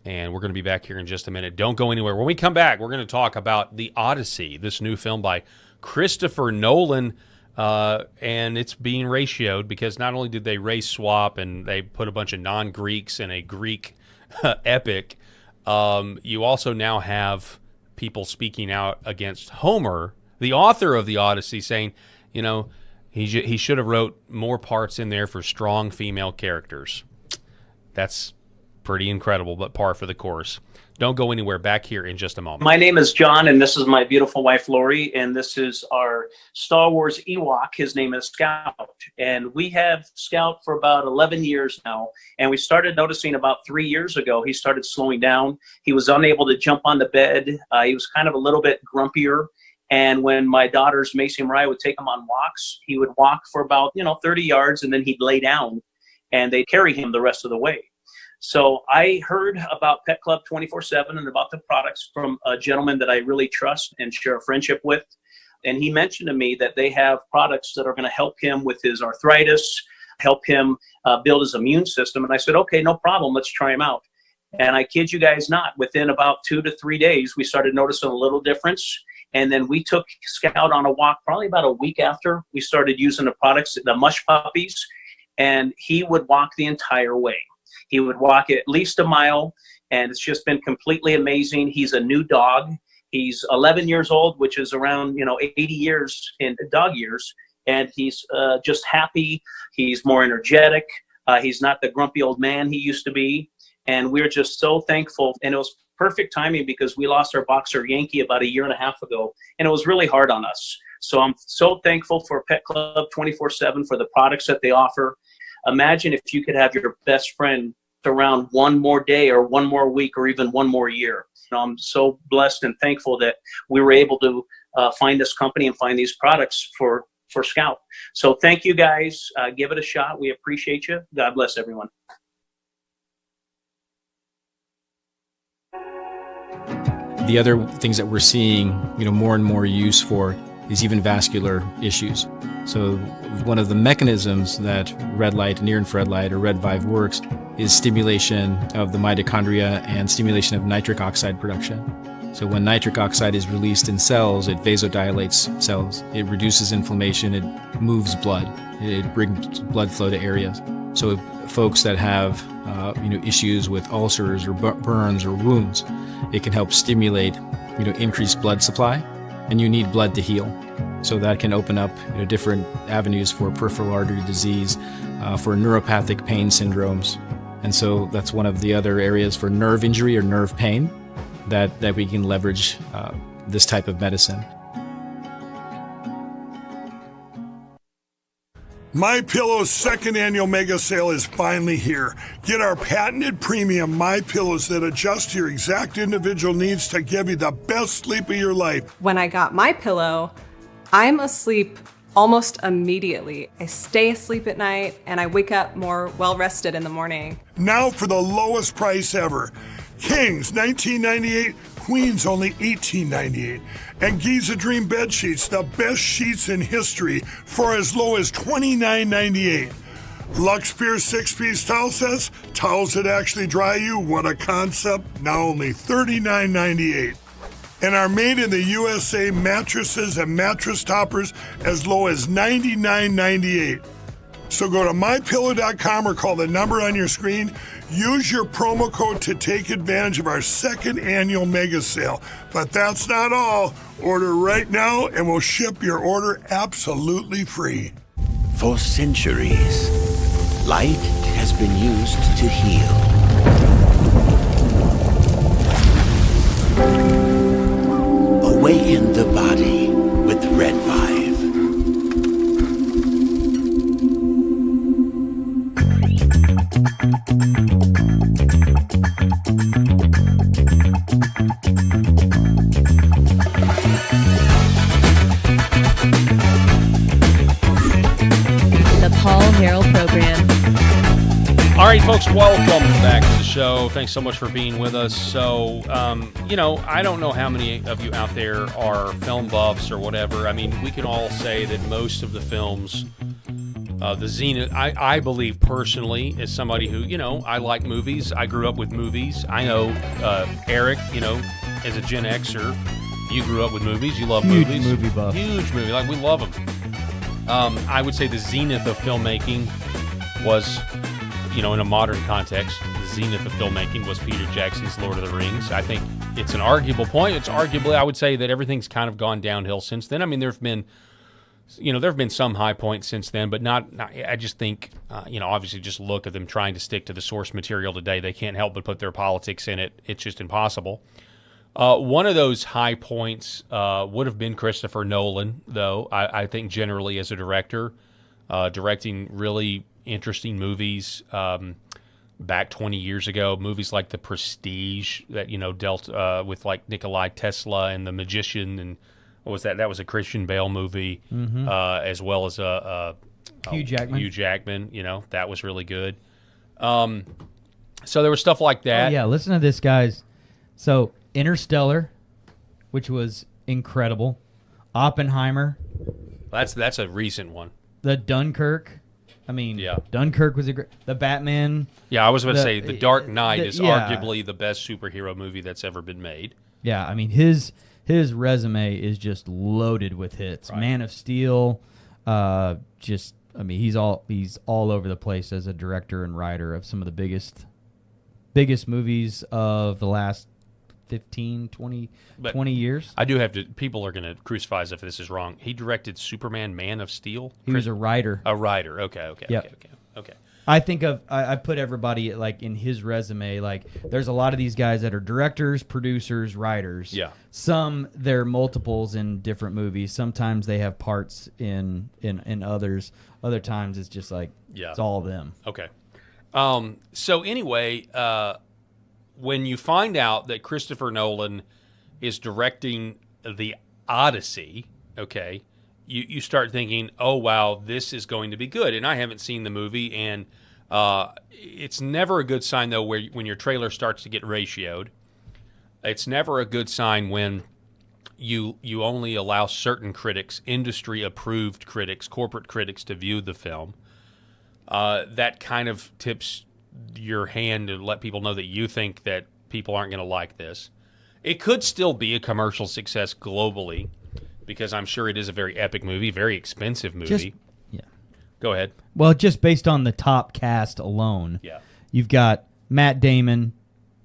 we're going to be back here in just a minute. Don't go anywhere. When we come back, we're going to talk about The Odyssey, this new film by Christopher Nolan, and it's being ratioed because not only did they race swap and they put a bunch of non-Greeks in a Greek epic, you also now have people speaking out against Homer, the author of The Odyssey, saying, he should have wrote more parts in there for strong female characters. That's pretty incredible, but par for the course. Don't go anywhere. Back here in just a moment. My name is John, and this is my beautiful wife, Lori, and this is our Star Wars Ewok. His name is Scout, and we have Scout for about 11 years now, and we started noticing about 3 years ago he started slowing down. He was unable to jump on the bed. He was kind of a little bit grumpier. And when my daughters, Macy and Mariah, would take him on walks, he would walk for about, 30 yards, and then he'd lay down, and they'd carry him the rest of the way. So I heard about Pet Club 24/7 and about the products from a gentleman that I really trust and share a friendship with. And he mentioned to me that they have products that are going to help him with his arthritis, help him build his immune system. And I said, okay, no problem. Let's try them out. And I kid you guys not, within about 2 to 3 days, we started noticing a little difference. And then we took Scout on a walk probably about a week after we started using the products, the mush puppies, and he would walk the entire way. He would walk at least a mile, and it's just been completely amazing. He's a new dog. He's 11 years old, which is around 80 years in dog years, and he's just happy. He's more energetic. He's not the grumpy old man he used to be, and we're just so thankful. And it was perfect timing because we lost our boxer Yankee about 1.5 years ago, and it was really hard on us. So I'm so thankful for Pet Club 24/7 for the products that they offer. Imagine if you could have your best friend around one more day or one more week or even one more year. I'm so blessed and thankful that we were able to find this company and find these products for Scout. So thank you guys. Give it a shot. We appreciate you. God bless everyone. The other things that we're seeing, more and more use for is even vascular issues. So one of the mechanisms that red light, near-infrared light, or red Vive works is stimulation of the mitochondria and stimulation of nitric oxide production. So when nitric oxide is released in cells, it vasodilates cells. It reduces inflammation. It moves blood. It brings blood flow to areas. So folks that have issues with ulcers or burns or wounds, it can help stimulate increased blood supply, and you need blood to heal. So that can open up different avenues for peripheral artery disease, for neuropathic pain syndromes. And so that's one of the other areas for nerve injury or nerve pain that we can leverage this type of medicine. MyPillow's second annual mega sale is finally here. Get our patented premium MyPillows that adjust to your exact individual needs to give you the best sleep of your life. When I got my pillow, I'm asleep almost immediately. I stay asleep at night and I wake up more well-rested in the morning. Now for the lowest price ever. Kings, $19.98. Queens, only $18.98. And Giza Dream bed sheets, the best sheets in history, for as low as $29.98. Lux Pure 6-piece towel sets, towels that actually dry you. What a concept. Now only $39.98. And our made in the USA mattresses and mattress toppers as low as $99.98. So go to mypillow.com or call the number on your screen. Use your promo code to take advantage of our second annual mega sale. But that's not all. Order right now and we'll ship your order absolutely free. For centuries, light has been used to heal. Awaken the body with Red Vive. The Paul Harrell Program. All right, folks, welcome back to the show. Thanks so much for being with us. So, I don't know how many of you out there are film buffs or whatever. I mean, we can all say that most of the films, the zenith, I believe personally, as somebody who, I like movies. I grew up with movies. I know Eric, as a Gen Xer, you grew up with movies. You love Huge movies. movie buff. Huge movie. Like, we love them. I would say the zenith of filmmaking was, in a modern context, the zenith of filmmaking was Peter Jackson's Lord of the Rings. I think it's an arguable point. It's arguably, I would say that everything's kind of gone downhill since then. I mean, there have been some high points since then, but not I just think, obviously just look at them trying to stick to the source material today. They can't help but put their politics in it. It's just impossible. One of those high points would have been Christopher Nolan, though. I think generally as a director, directing really interesting movies back 20 years ago, movies like The Prestige that, dealt with like Nikolai Tesla and The Magician, and what was that? That was a Christian Bale movie, as well as Hugh Jackman. Hugh Jackman, that was really good. So there was stuff like that. Oh, yeah, listen to this, guys. So Interstellar, which was incredible. Oppenheimer. That's a recent one. The Dunkirk. I mean, Yeah. Dunkirk was a great. The Batman. Yeah, I was about to say The Dark Knight is yeah. arguably the best superhero movie that's ever been made. Yeah, I mean his resume is just loaded with hits. Right. Man of Steel, just I mean he's all over the place as a director and writer of some of the biggest movies of the last 15, 20 years. I do have to. People are going to crucify us if this is wrong. He directed Superman, Man of Steel. He was a writer. A writer. Okay. Yep. Okay. I think I put everybody like in his resume. Like, there's a lot of these guys that are directors, producers, writers. Yeah. Some they're multiples in different movies. Sometimes they have parts in others. Other times it's just like it's all them. Okay. So anyway, when you find out that Christopher Nolan is directing The Odyssey, okay, you start thinking, oh, wow, this is going to be good. And I haven't seen the movie, and it's never a good sign, though, when your trailer starts to get ratioed. It's never a good sign when you only allow certain critics, industry-approved critics, corporate critics, to view the film. That kind of tips your hand to let people know that you think that people aren't going to like this. It could still be a commercial success globally, because I'm sure it is a very epic movie, very expensive movie. Go ahead. Well, just based on the top cast alone, you've got Matt Damon,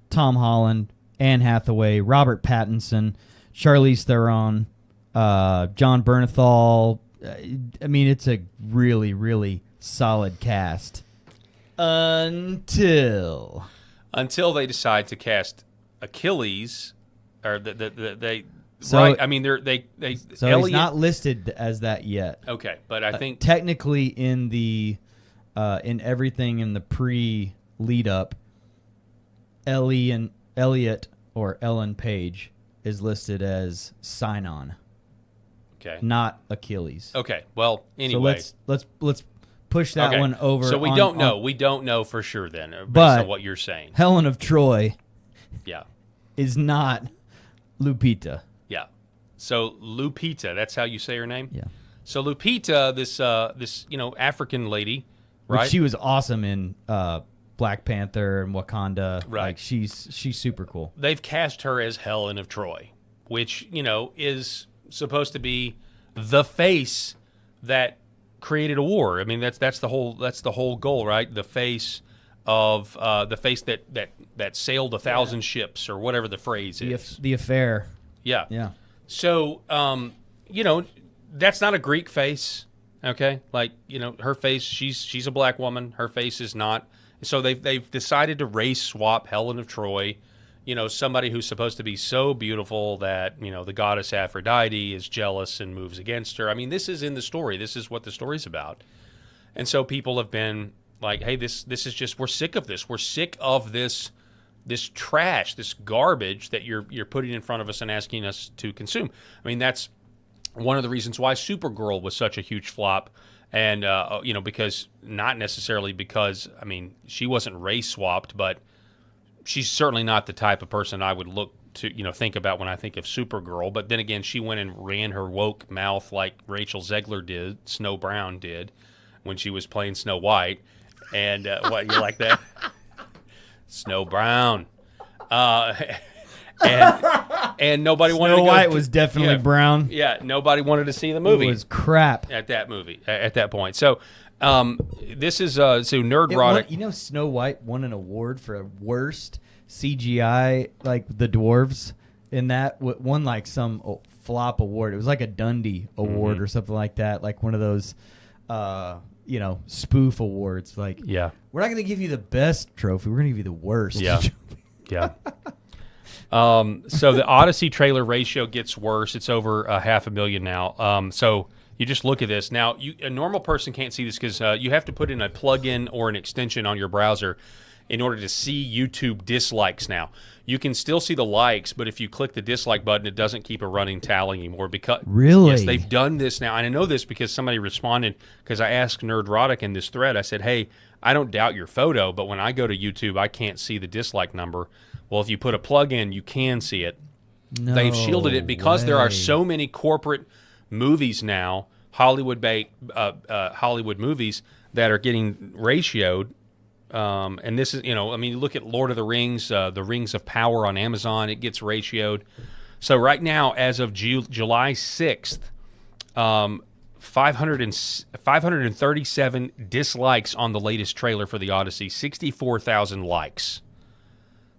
Tom Holland, Anne Hathaway, Robert Pattinson, Charlize Theron, John Bernthal. I mean, it's a really, really solid cast. Until they decide to cast Achilles, or they. So, right, I mean, they. So Elliot, he's not listed as that yet. Okay, but I think technically in the in everything in the pre-lead up, Elliot or Ellen Page is listed as sign-on. Okay. Not Achilles. Okay. Well, anyway, so let's push that one over. So we don't know. We don't know for sure then, based but on what you're saying. Helen of Troy, is not Lupita. Yeah. So Lupita, that's how you say her name? Yeah. So Lupita, this African lady, right? Which she was awesome in Black Panther and Wakanda. Right. Like she's super cool. They've cast her as Helen of Troy, which, is supposed to be the face that created a war. I mean, that's the whole goal, right? The face of the face that sailed 1,000 ships, or whatever the phrase is. The affair. Yeah. Yeah. So, that's not a Greek face, okay? Like, her face, she's a black woman. Her face is not. So they've decided to race swap Helen of Troy, somebody who's supposed to be so beautiful that, the goddess Aphrodite is jealous and moves against her. I mean, this is in the story. This is what the story's about. And so people have been like, hey, this is just, we're sick of this. We're sick of this trash, this garbage that you're putting in front of us and asking us to consume. I mean, that's one of the reasons why Supergirl was such a huge flop, and because not necessarily because, I mean, she wasn't race swapped, but she's certainly not the type of person I would look to think about when I think of Supergirl. But then again, she went and ran her woke mouth like Rachel Zegler did, Snow Brown did, when she was playing Snow White. And what, you like that? Snow Brown, and nobody wanted to go. Snow White was definitely brown. Yeah, nobody wanted to see the movie. It was crap at that point. So, this is so Nerdrotic. Snow White won an award for worst CGI, like the dwarves in that won like some flop award. It was like a Dundie award or something like that, like one of those. Spoof awards. Like, yeah, we're not going to give you the best trophy. We're going to give you the worst. Yeah, yeah. So the Odyssey trailer ratio gets worse. It's over 500,000 now. So you just look at this now. A normal person can't see this because you have to put in a plugin or an extension on your browser in order to see YouTube dislikes now. You can still see the likes, but if you click the dislike button, it doesn't keep a running tally anymore. Really? Yes, they've done this now. And I know this because somebody responded, because I asked Nerdrotic in this thread, I said, hey, I don't doubt your photo, but when I go to YouTube, I can't see the dislike number. Well, if you put a plug in, you can see it. No They've shielded it because there are way. so many corporate movies now, Hollywood movies, that are getting ratioed. And this is, I mean, look at Lord of the Rings, the Rings of Power on Amazon. It gets ratioed. So right now, as of July 6th, 537 dislikes on the latest trailer for the Odyssey, 64,000 likes.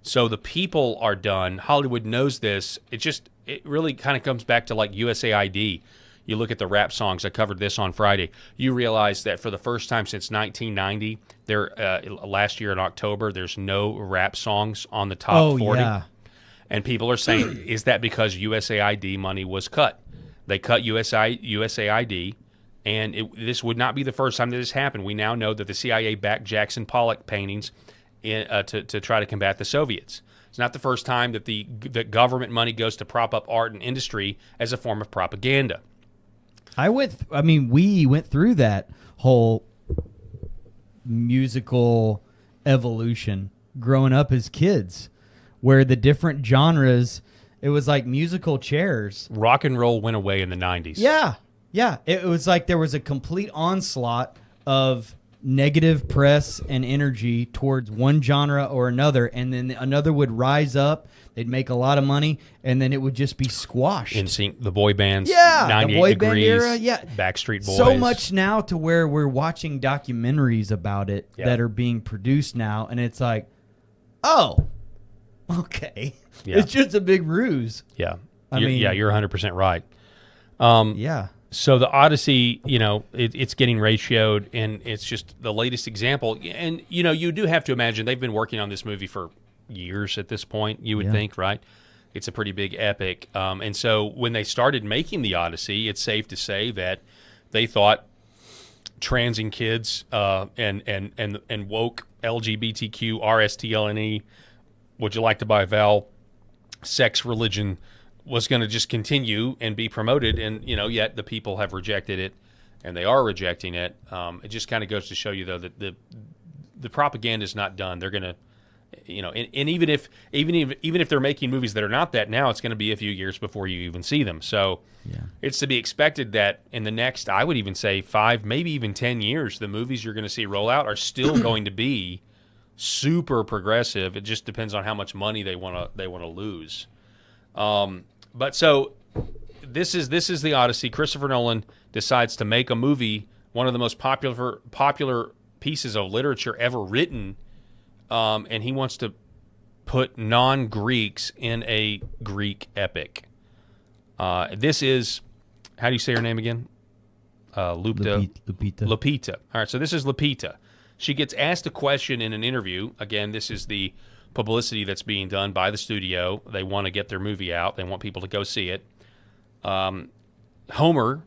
So the people are done. Hollywood knows this. It really kind of comes back to like USAID. You look at the rap songs. I covered this on Friday. You realize that for the first time since 1990, last year in October, there's no rap songs on the top 40. Yeah. And people are saying, is that because USAID money was cut? They cut USAID, and this would not be the first time that this happened. We now know that the CIA backed Jackson Pollock paintings to try to combat the Soviets. It's not the first time that that government money goes to prop up art and industry as a form of propaganda. We went through that whole musical evolution growing up as kids, where the different genres, it was like musical chairs. Rock and roll went away in the 90s. Yeah. Yeah. It was like there was a complete onslaught of negative press and energy towards one genre or another, and then another would rise up. They'd make a lot of money, and then it would just be squashed. NSYNC, the boy bands, yeah, 98 the boy Degrees, band era, yeah. Backstreet Boys. So much now to where we're watching documentaries about it Yep. that are being produced now, and it's like, oh, okay. Yeah. It's just a big ruse. Yeah. I mean, you're 100% right. Yeah. So the Odyssey, it's getting ratioed, and it's just the latest example. And, you do have to imagine they've been working on this movie for years at this point, you would think, right? It's a pretty big epic. And so when they started making the Odyssey, it's safe to say that they thought transing kids and woke LGBTQ, RSTLNE, would you like to buy Val, sex, religion, was going to just continue and be promoted, and yet the people have rejected it, and they are rejecting it. It just kind of goes to show you, though, that the propaganda is not done. They're going to, and even if they're making movies that are not that now, it's going to be a few years before you even see them. So it's to be expected that in the next, I would even say 5, maybe even 10 years, the movies you're going to see roll out are still going to be super progressive. It just depends on how much money they want to lose. But so this is the Odyssey. Christopher Nolan decides to make a movie, one of the most popular pieces of literature ever written, and he wants to put non-Greeks in a Greek epic. This is, how do you say her name again? Lupita. Lupita. All right, so this is Lupita. She gets asked a question in an interview. Again, this is the publicity that's being done by the studio. They want to get their movie out. They want people to go see it. Homer,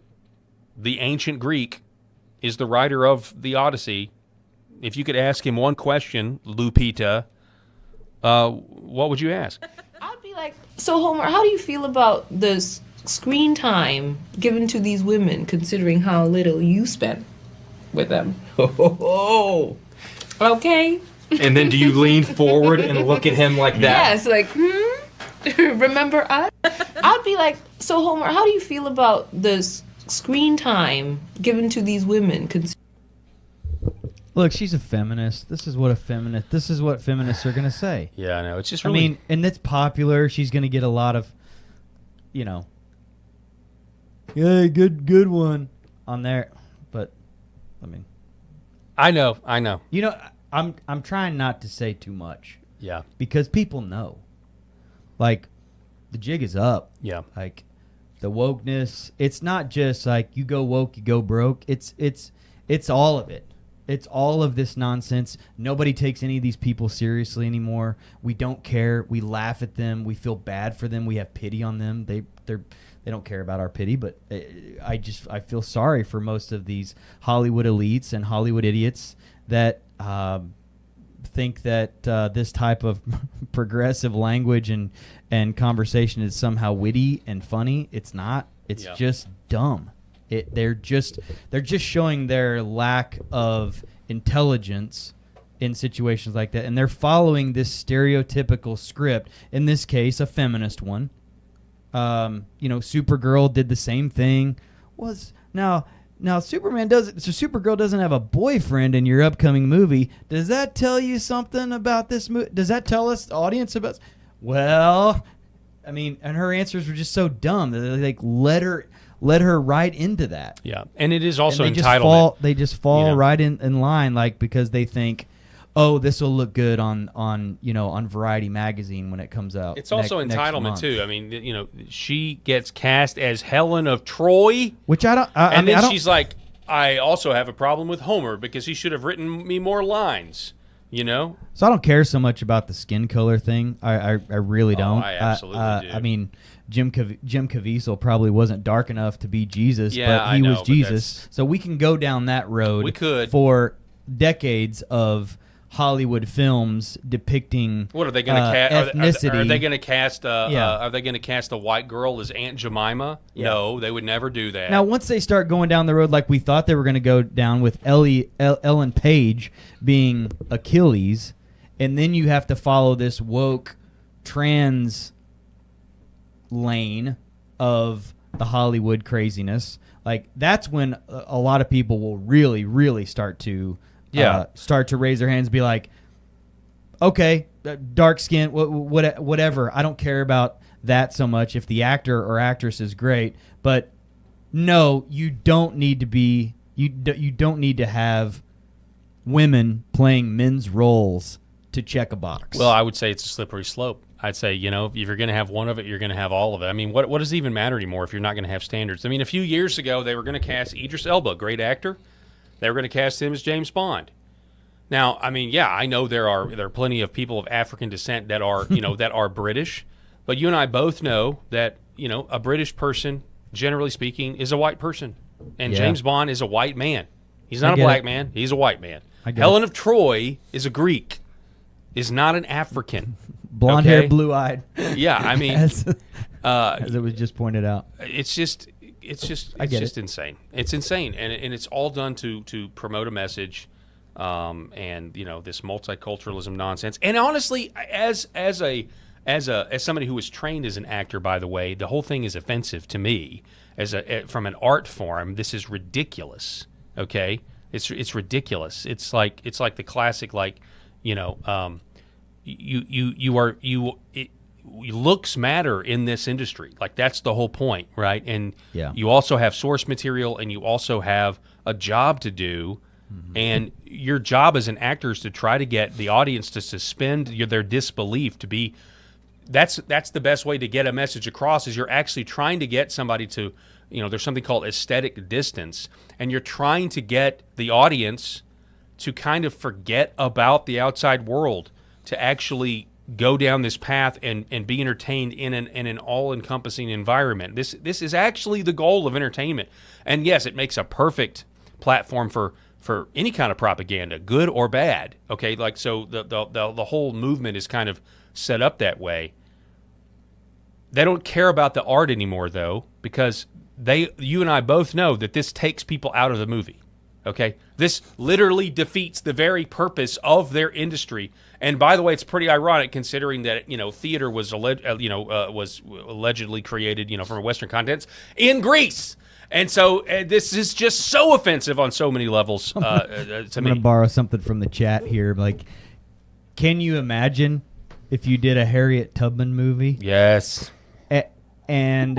the ancient Greek, is the writer of the Odyssey. If you could ask him one question, Lupita, what would you ask? I'd be like, so Homer, how do you feel about the screen time given to these women, considering how little you spent with them? Okay. And then do you lean forward and look at him like that? Yes, like, remember us? I'd be like, so Homer, how do you feel about the screen time given to these women? Look, she's a feminist. This is what feminists are going to say. Yeah, I know. It's just really... and it's popular. She's going to get a lot of, yeah, good one on there. But, I know. I'm trying not to say too much. Yeah. Because people know. Like, the jig is up. Yeah. Like, the wokeness, it's not just like you go woke, you go broke. It's all of it. It's all of this nonsense. Nobody takes any of these people seriously anymore. We don't care. We laugh at them. We feel bad for them. We have pity on them. They don't care about our pity, but I feel sorry for most of these Hollywood elites and Hollywood idiots that think that this type of progressive language and conversation is somehow witty and funny. It's not. It's just dumb. They're just showing their lack of intelligence in situations like that, and they're following this stereotypical script. In this case, a feminist one. Supergirl did the same thing. Now, Supergirl doesn't have a boyfriend in your upcoming movie. Does that tell you something about this movie? Does that tell us, the audience, about... Well, I mean, and her answers were just so dumb that they like let her right into that. Yeah, and it is also and entitlement. They just fall right in line, like, because they think, oh, this will look good on Variety magazine when it comes out. It's also next entitlement month. too. I mean, she gets cast as Helen of Troy, which I don't. And then she's like, I also have a problem with Homer because he should have written me more lines. So I don't care so much about the skin color thing. I really don't. I absolutely do. I mean, Jim Caviezel probably wasn't dark enough to be Jesus, Yeah, but he was but Jesus. So we can go down that road. We could. For decades of Hollywood films depicting what are they going to cast? Ethnicity. Are they going to cast? Yeah. Are they going to cast a white girl as Aunt Jemima? Yeah. No, they would never do that. Now, once they start going down the road like we thought they were going to go down with Ellen Page being Achilles, and then you have to follow this woke trans lane of the Hollywood craziness, like that's when a lot of people will really, really start to raise their hands and be like, okay, dark skin, whatever. I don't care about that so much if the actor or actress is great, but no, you don't need to be you don't need to have women playing men's roles to check a box. Well, I would say it's a slippery slope. I'd say, if you're going to have one of it, you're going to have all of it. I mean, what does it even matter anymore if you're not going to have standards? I mean, a few years ago, they were going to cast Idris Elba, great actor. They were going to cast him as James Bond. Now, I mean, yeah, I know there are plenty of people of African descent that are, that are British, but you and I both know that, a British person, generally speaking, is a white person. And James Bond is a white man. He's not a black man. He's a white man. Helen of Troy is a Greek, is not an African. Blonde hair, blue-eyed. Yeah, I mean, as it was just pointed out. It's just insane. It's insane, and it's all done to promote a message, and this multiculturalism nonsense. And honestly, as somebody who was trained as an actor, by the way, the whole thing is offensive to me. From an art form, this is ridiculous. Okay, it's ridiculous. It's like the classic looks matter in this industry. Like, that's the whole point, right? And you also have source material, and you also have a job to do. Mm-hmm. And your job as an actor is to try to get the audience to suspend their disbelief. That's the best way to get a message across. Is you're actually trying to get somebody to, there's something called aesthetic distance, and you're trying to get the audience to kind of forget about the outside world, to actually go down this path and be entertained in an all-encompassing environment. This is actually the goal of entertainment. And yes, it makes a perfect platform for any kind of propaganda, good or bad. Okay, so the whole movement is kind of set up that way. They don't care about the art anymore, though, because you and I both know that this takes people out of the movie. Okay, this literally defeats the very purpose of their industry. And by the way, it's pretty ironic considering that theater was allegedly created from Western contents in Greece, and so this is just so offensive on so many levels. To I'm going to borrow something from the chat here. Like, can you imagine if you did a Harriet Tubman movie? Yes. And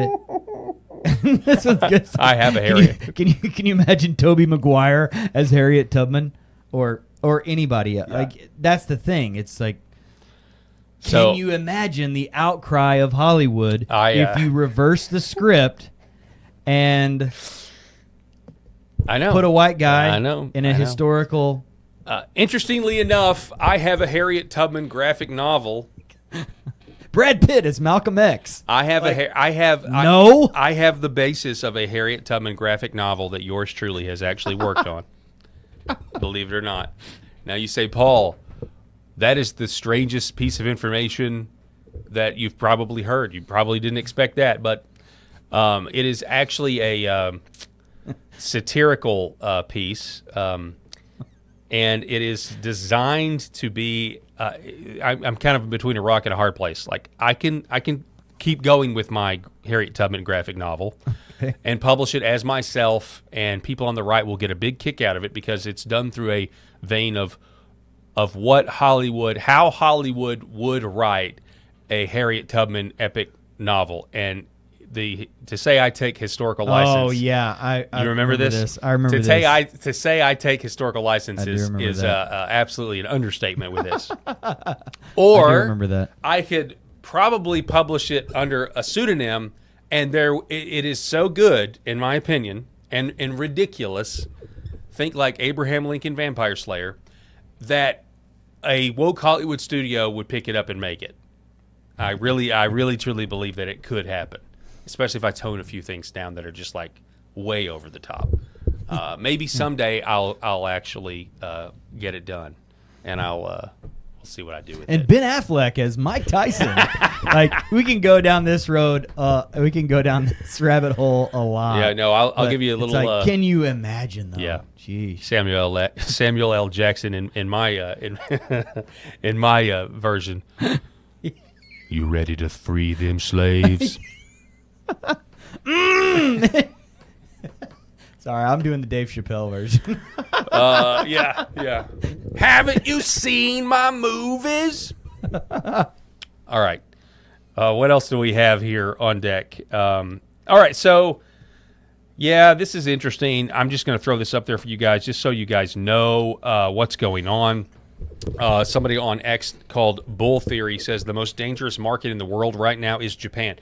this was good. I have a Harriet. Can you imagine Tobey Maguire as Harriet Tubman or anybody? Yeah. Like, that's the thing. It's like, can you imagine the outcry of Hollywood if you reverse the script and put a white guy in a historical? Interestingly enough, I have a Harriet Tubman graphic novel. Brad Pitt is Malcolm X. I have I have the basis of a Harriet Tubman graphic novel that yours truly has actually worked on. Believe it or not. Now you say, Paul, that is the strangest piece of information that you've probably heard. You probably didn't expect that, but it is actually a satirical piece, and it is designed to be. I'm kind of between a rock and a hard place. Like, I can keep going with my Harriet Tubman graphic novel and publish it as myself, and people on the right will get a big kick out of it because it's done through a vein of how Hollywood would write a Harriet Tubman epic novel. And to say I take historical license. Oh yeah, I you remember this? I remember this. To say I take historical license is that. absolutely an understatement with this. I Or do remember that. I could probably publish it under a pseudonym, and it is so good, in my opinion, and ridiculous. Think like Abraham Lincoln Vampire Slayer, that a woke Hollywood studio would pick it up and make it. I really truly believe that it could happen, especially if I tone a few things down that are just like way over the top. Maybe someday I'll actually get it done, and we'll see what I do with it. And Ben Affleck as Mike Tyson. Like, we can go down this road. We can go down this rabbit hole a lot. Yeah, no, I'll give you a little. It's like, can you imagine though? Yeah, Jeez. Samuel L. Jackson in my in my version. You ready to free them slaves? Sorry, I'm doing the Dave Chappelle version. Yeah. Haven't you seen my movies? All right. What else do we have here on deck? All right, so, yeah, this is interesting. I'm just going to throw this up there for you guys just so you guys know what's going on. Somebody on X called Bull Theory says the most dangerous market in the world right now is Japan.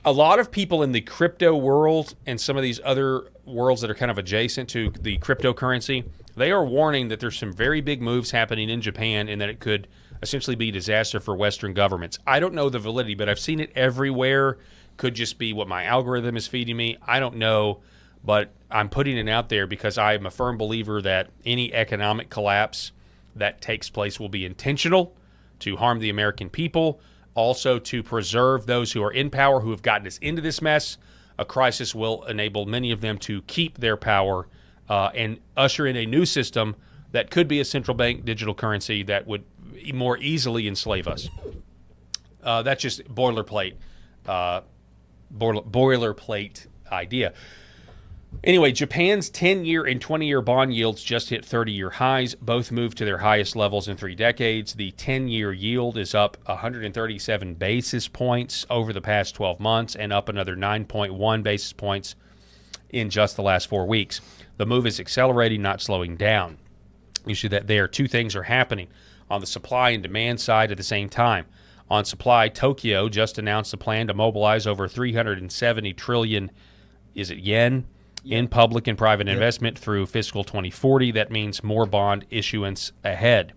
A lot of people in the crypto world and some of these other worlds that are kind of adjacent to the cryptocurrency, they are warning that there's some very big moves happening in Japan and that it could essentially be a disaster for Western governments. I don't know the validity, but I've seen it everywhere. Could just be what my algorithm is feeding me. I don't know, but I'm putting it out there because I'm a firm believer that any economic collapse that takes place will be intentional to harm the American people, also to preserve those who are in power who have gotten us into this mess. A crisis will enable many of them to keep their power and usher in a new system that could be a central bank digital currency that would more easily enslave us. That's just boilerplate idea. Anyway, Japan's 10-year and 20-year bond yields just hit 30-year highs. Both moved to their highest levels in 3 decades. The 10-year yield is up 137 basis points over the past 12 months and up another 9.1 basis points in just the last 4 weeks. The move is accelerating, not slowing down. You see that there, 2 things are happening on the supply and demand side at the same time. On supply, Tokyo just announced a plan to mobilize over 370 trillion, yen? In public and private investment through fiscal 2040. That means more bond issuance ahead.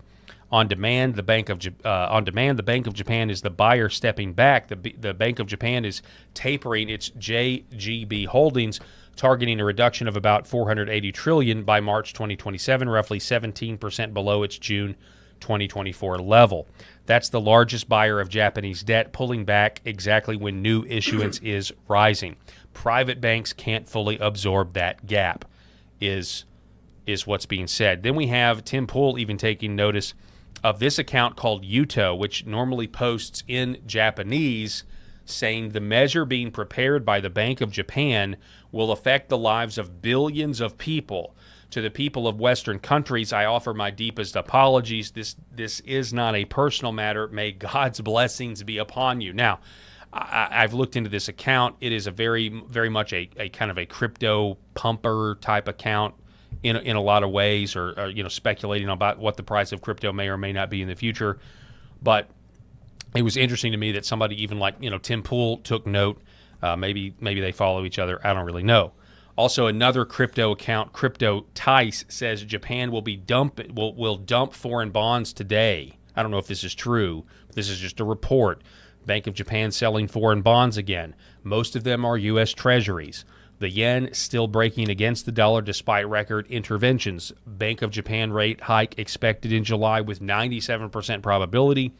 On demand, the Bank of Japan is the buyer stepping back. The Bank of Japan is tapering its JGB holdings, targeting a reduction of about 480 trillion by March 2027, roughly 17% below its June 2024 level. That's the largest buyer of Japanese debt, pulling back exactly when new issuance is rising. Private banks can't fully absorb that gap, is what's being said. Then we have Tim Pool even taking notice of this account called Yuto, which normally posts in Japanese, saying the measure being prepared by the Bank of Japan will affect the lives of billions of people. To the people of Western countries, I offer my deepest apologies. This is not a personal matter. May God's blessings be upon you. Now, I've looked into this account. It is a very, very much a kind of a crypto pumper type account in a lot of ways, or speculating about what the price of crypto may or may not be in the future. But it was interesting to me that somebody even like Tim Pool took note. Maybe they follow each other. I don't really know. Also, another crypto account, Crypto Tice, says Japan will dump foreign bonds today. I don't know if this is true, but this is just a report. Bank of Japan selling foreign bonds again. Most of them are U.S. Treasuries. The yen still breaking against the dollar despite record interventions. Bank of Japan rate hike expected in July with 97% probability.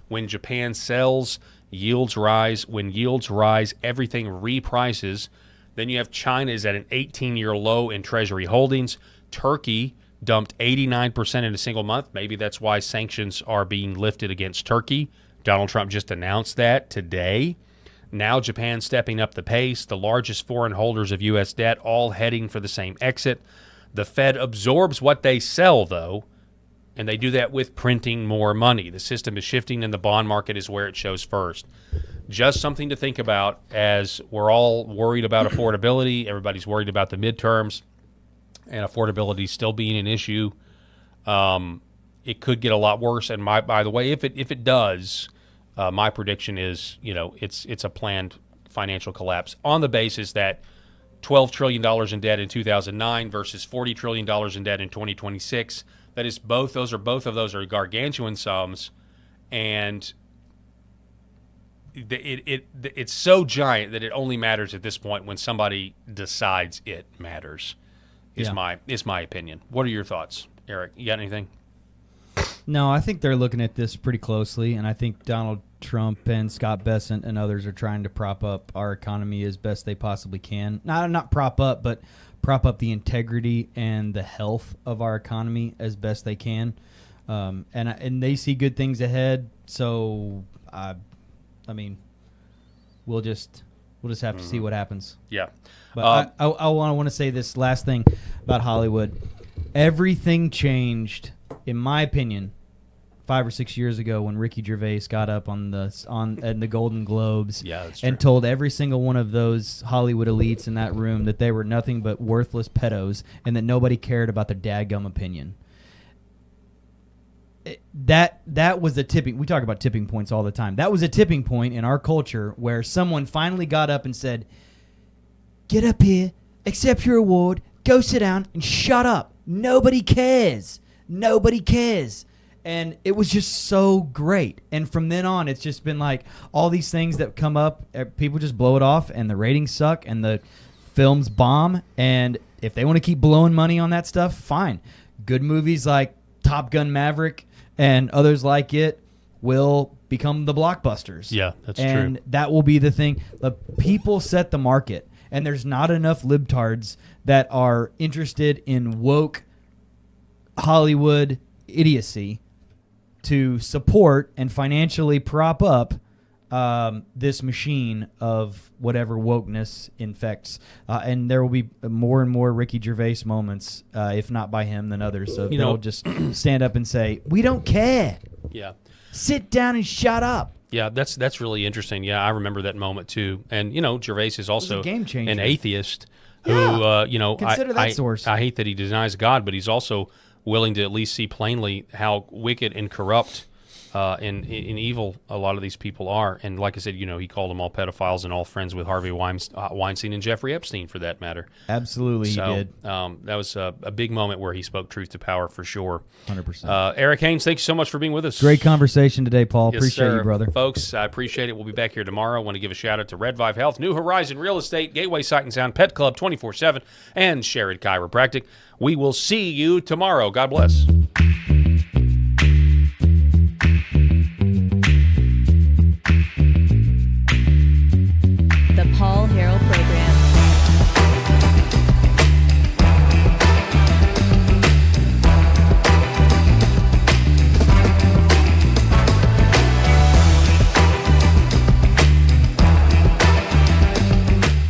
When Japan sells, yields rise. When yields rise, everything reprices. Then you have China is at an 18-year low in Treasury holdings. Turkey dumped 89% in a single month. Maybe that's why sanctions are being lifted against Turkey. Donald Trump just announced that today. Now Japan stepping up the pace, the largest foreign holders of U.S. debt all heading for the same exit. The Fed absorbs what they sell, though, and they do that with printing more money. The system is shifting, and the bond market is where it shows first. Just something to think about as we're all worried about affordability. Everybody's worried about the midterms, and affordability still being an issue. It could get a lot worse. And by the way, if it does, my prediction is, it's a planned financial collapse on the basis that $12 trillion in debt in 2009 versus $40 trillion in debt in 2026. That is both of those are gargantuan sums, and it's so giant that it only matters at this point when somebody decides it matters. Is my opinion. What are your thoughts, Eric? You got anything? No, I think they're looking at this pretty closely, and I think Donald Trump and Scott Bessent and others are trying to prop up our economy as best they possibly can. Not prop up, but prop up the integrity and the health of our economy as best they can. And they see good things ahead. So, I mean, we'll just have to see what happens. Yeah. But I want to say this last thing about Hollywood. Everything changed, in my opinion, 5 or 6 years ago when Ricky Gervais got up on the Golden Globes and told every single one of those Hollywood elites in that room that they were nothing but worthless pedos and that nobody cared about their dadgum opinion. That was a tipping. We talk about tipping points all the time. That was a tipping point in our culture where someone finally got up and said, "Get up here, accept your award, go sit down, and shut up. Nobody cares. Nobody cares." And it was just so great. And from then on, it's just been like all these things that come up, people just blow it off, and the ratings suck, and the films bomb. And if they want to keep blowing money on that stuff, fine. Good movies like Top Gun Maverick and others like it will become the blockbusters. Yeah, that's true. And that will be the thing. The people set the market, and there's not enough libtards that are interested in woke Hollywood idiocy to support and financially prop up this machine of whatever wokeness infects. And there will be more and more Ricky Gervais moments, if not by him, than others. So they'll just stand up and say, "We don't care. Yeah. Sit down and shut up." Yeah, that's really interesting. Yeah, I remember that moment too. And Gervais is also a game changer. an atheist who consider that source. I hate that he denies God, but he's also willing to at least see plainly how wicked and corrupt and evil a lot of these people are. And like I said, he called them all pedophiles and all friends with Harvey Weinstein and Jeffrey Epstein, for that matter. Absolutely, he did. That was a big moment where he spoke truth to power for sure. 100%. Eric Haynes, thanks so much for being with us. Great conversation today, Paul. Yes, appreciate sir. you, brother. Folks, I appreciate it. We'll be back here tomorrow. I want to give a shout-out to Red Vive Health, New Horizon Real Estate, Gateway Sight and Sound, Pet Club 24/7, and Sherrod Chiropractic. We will see you tomorrow. God bless.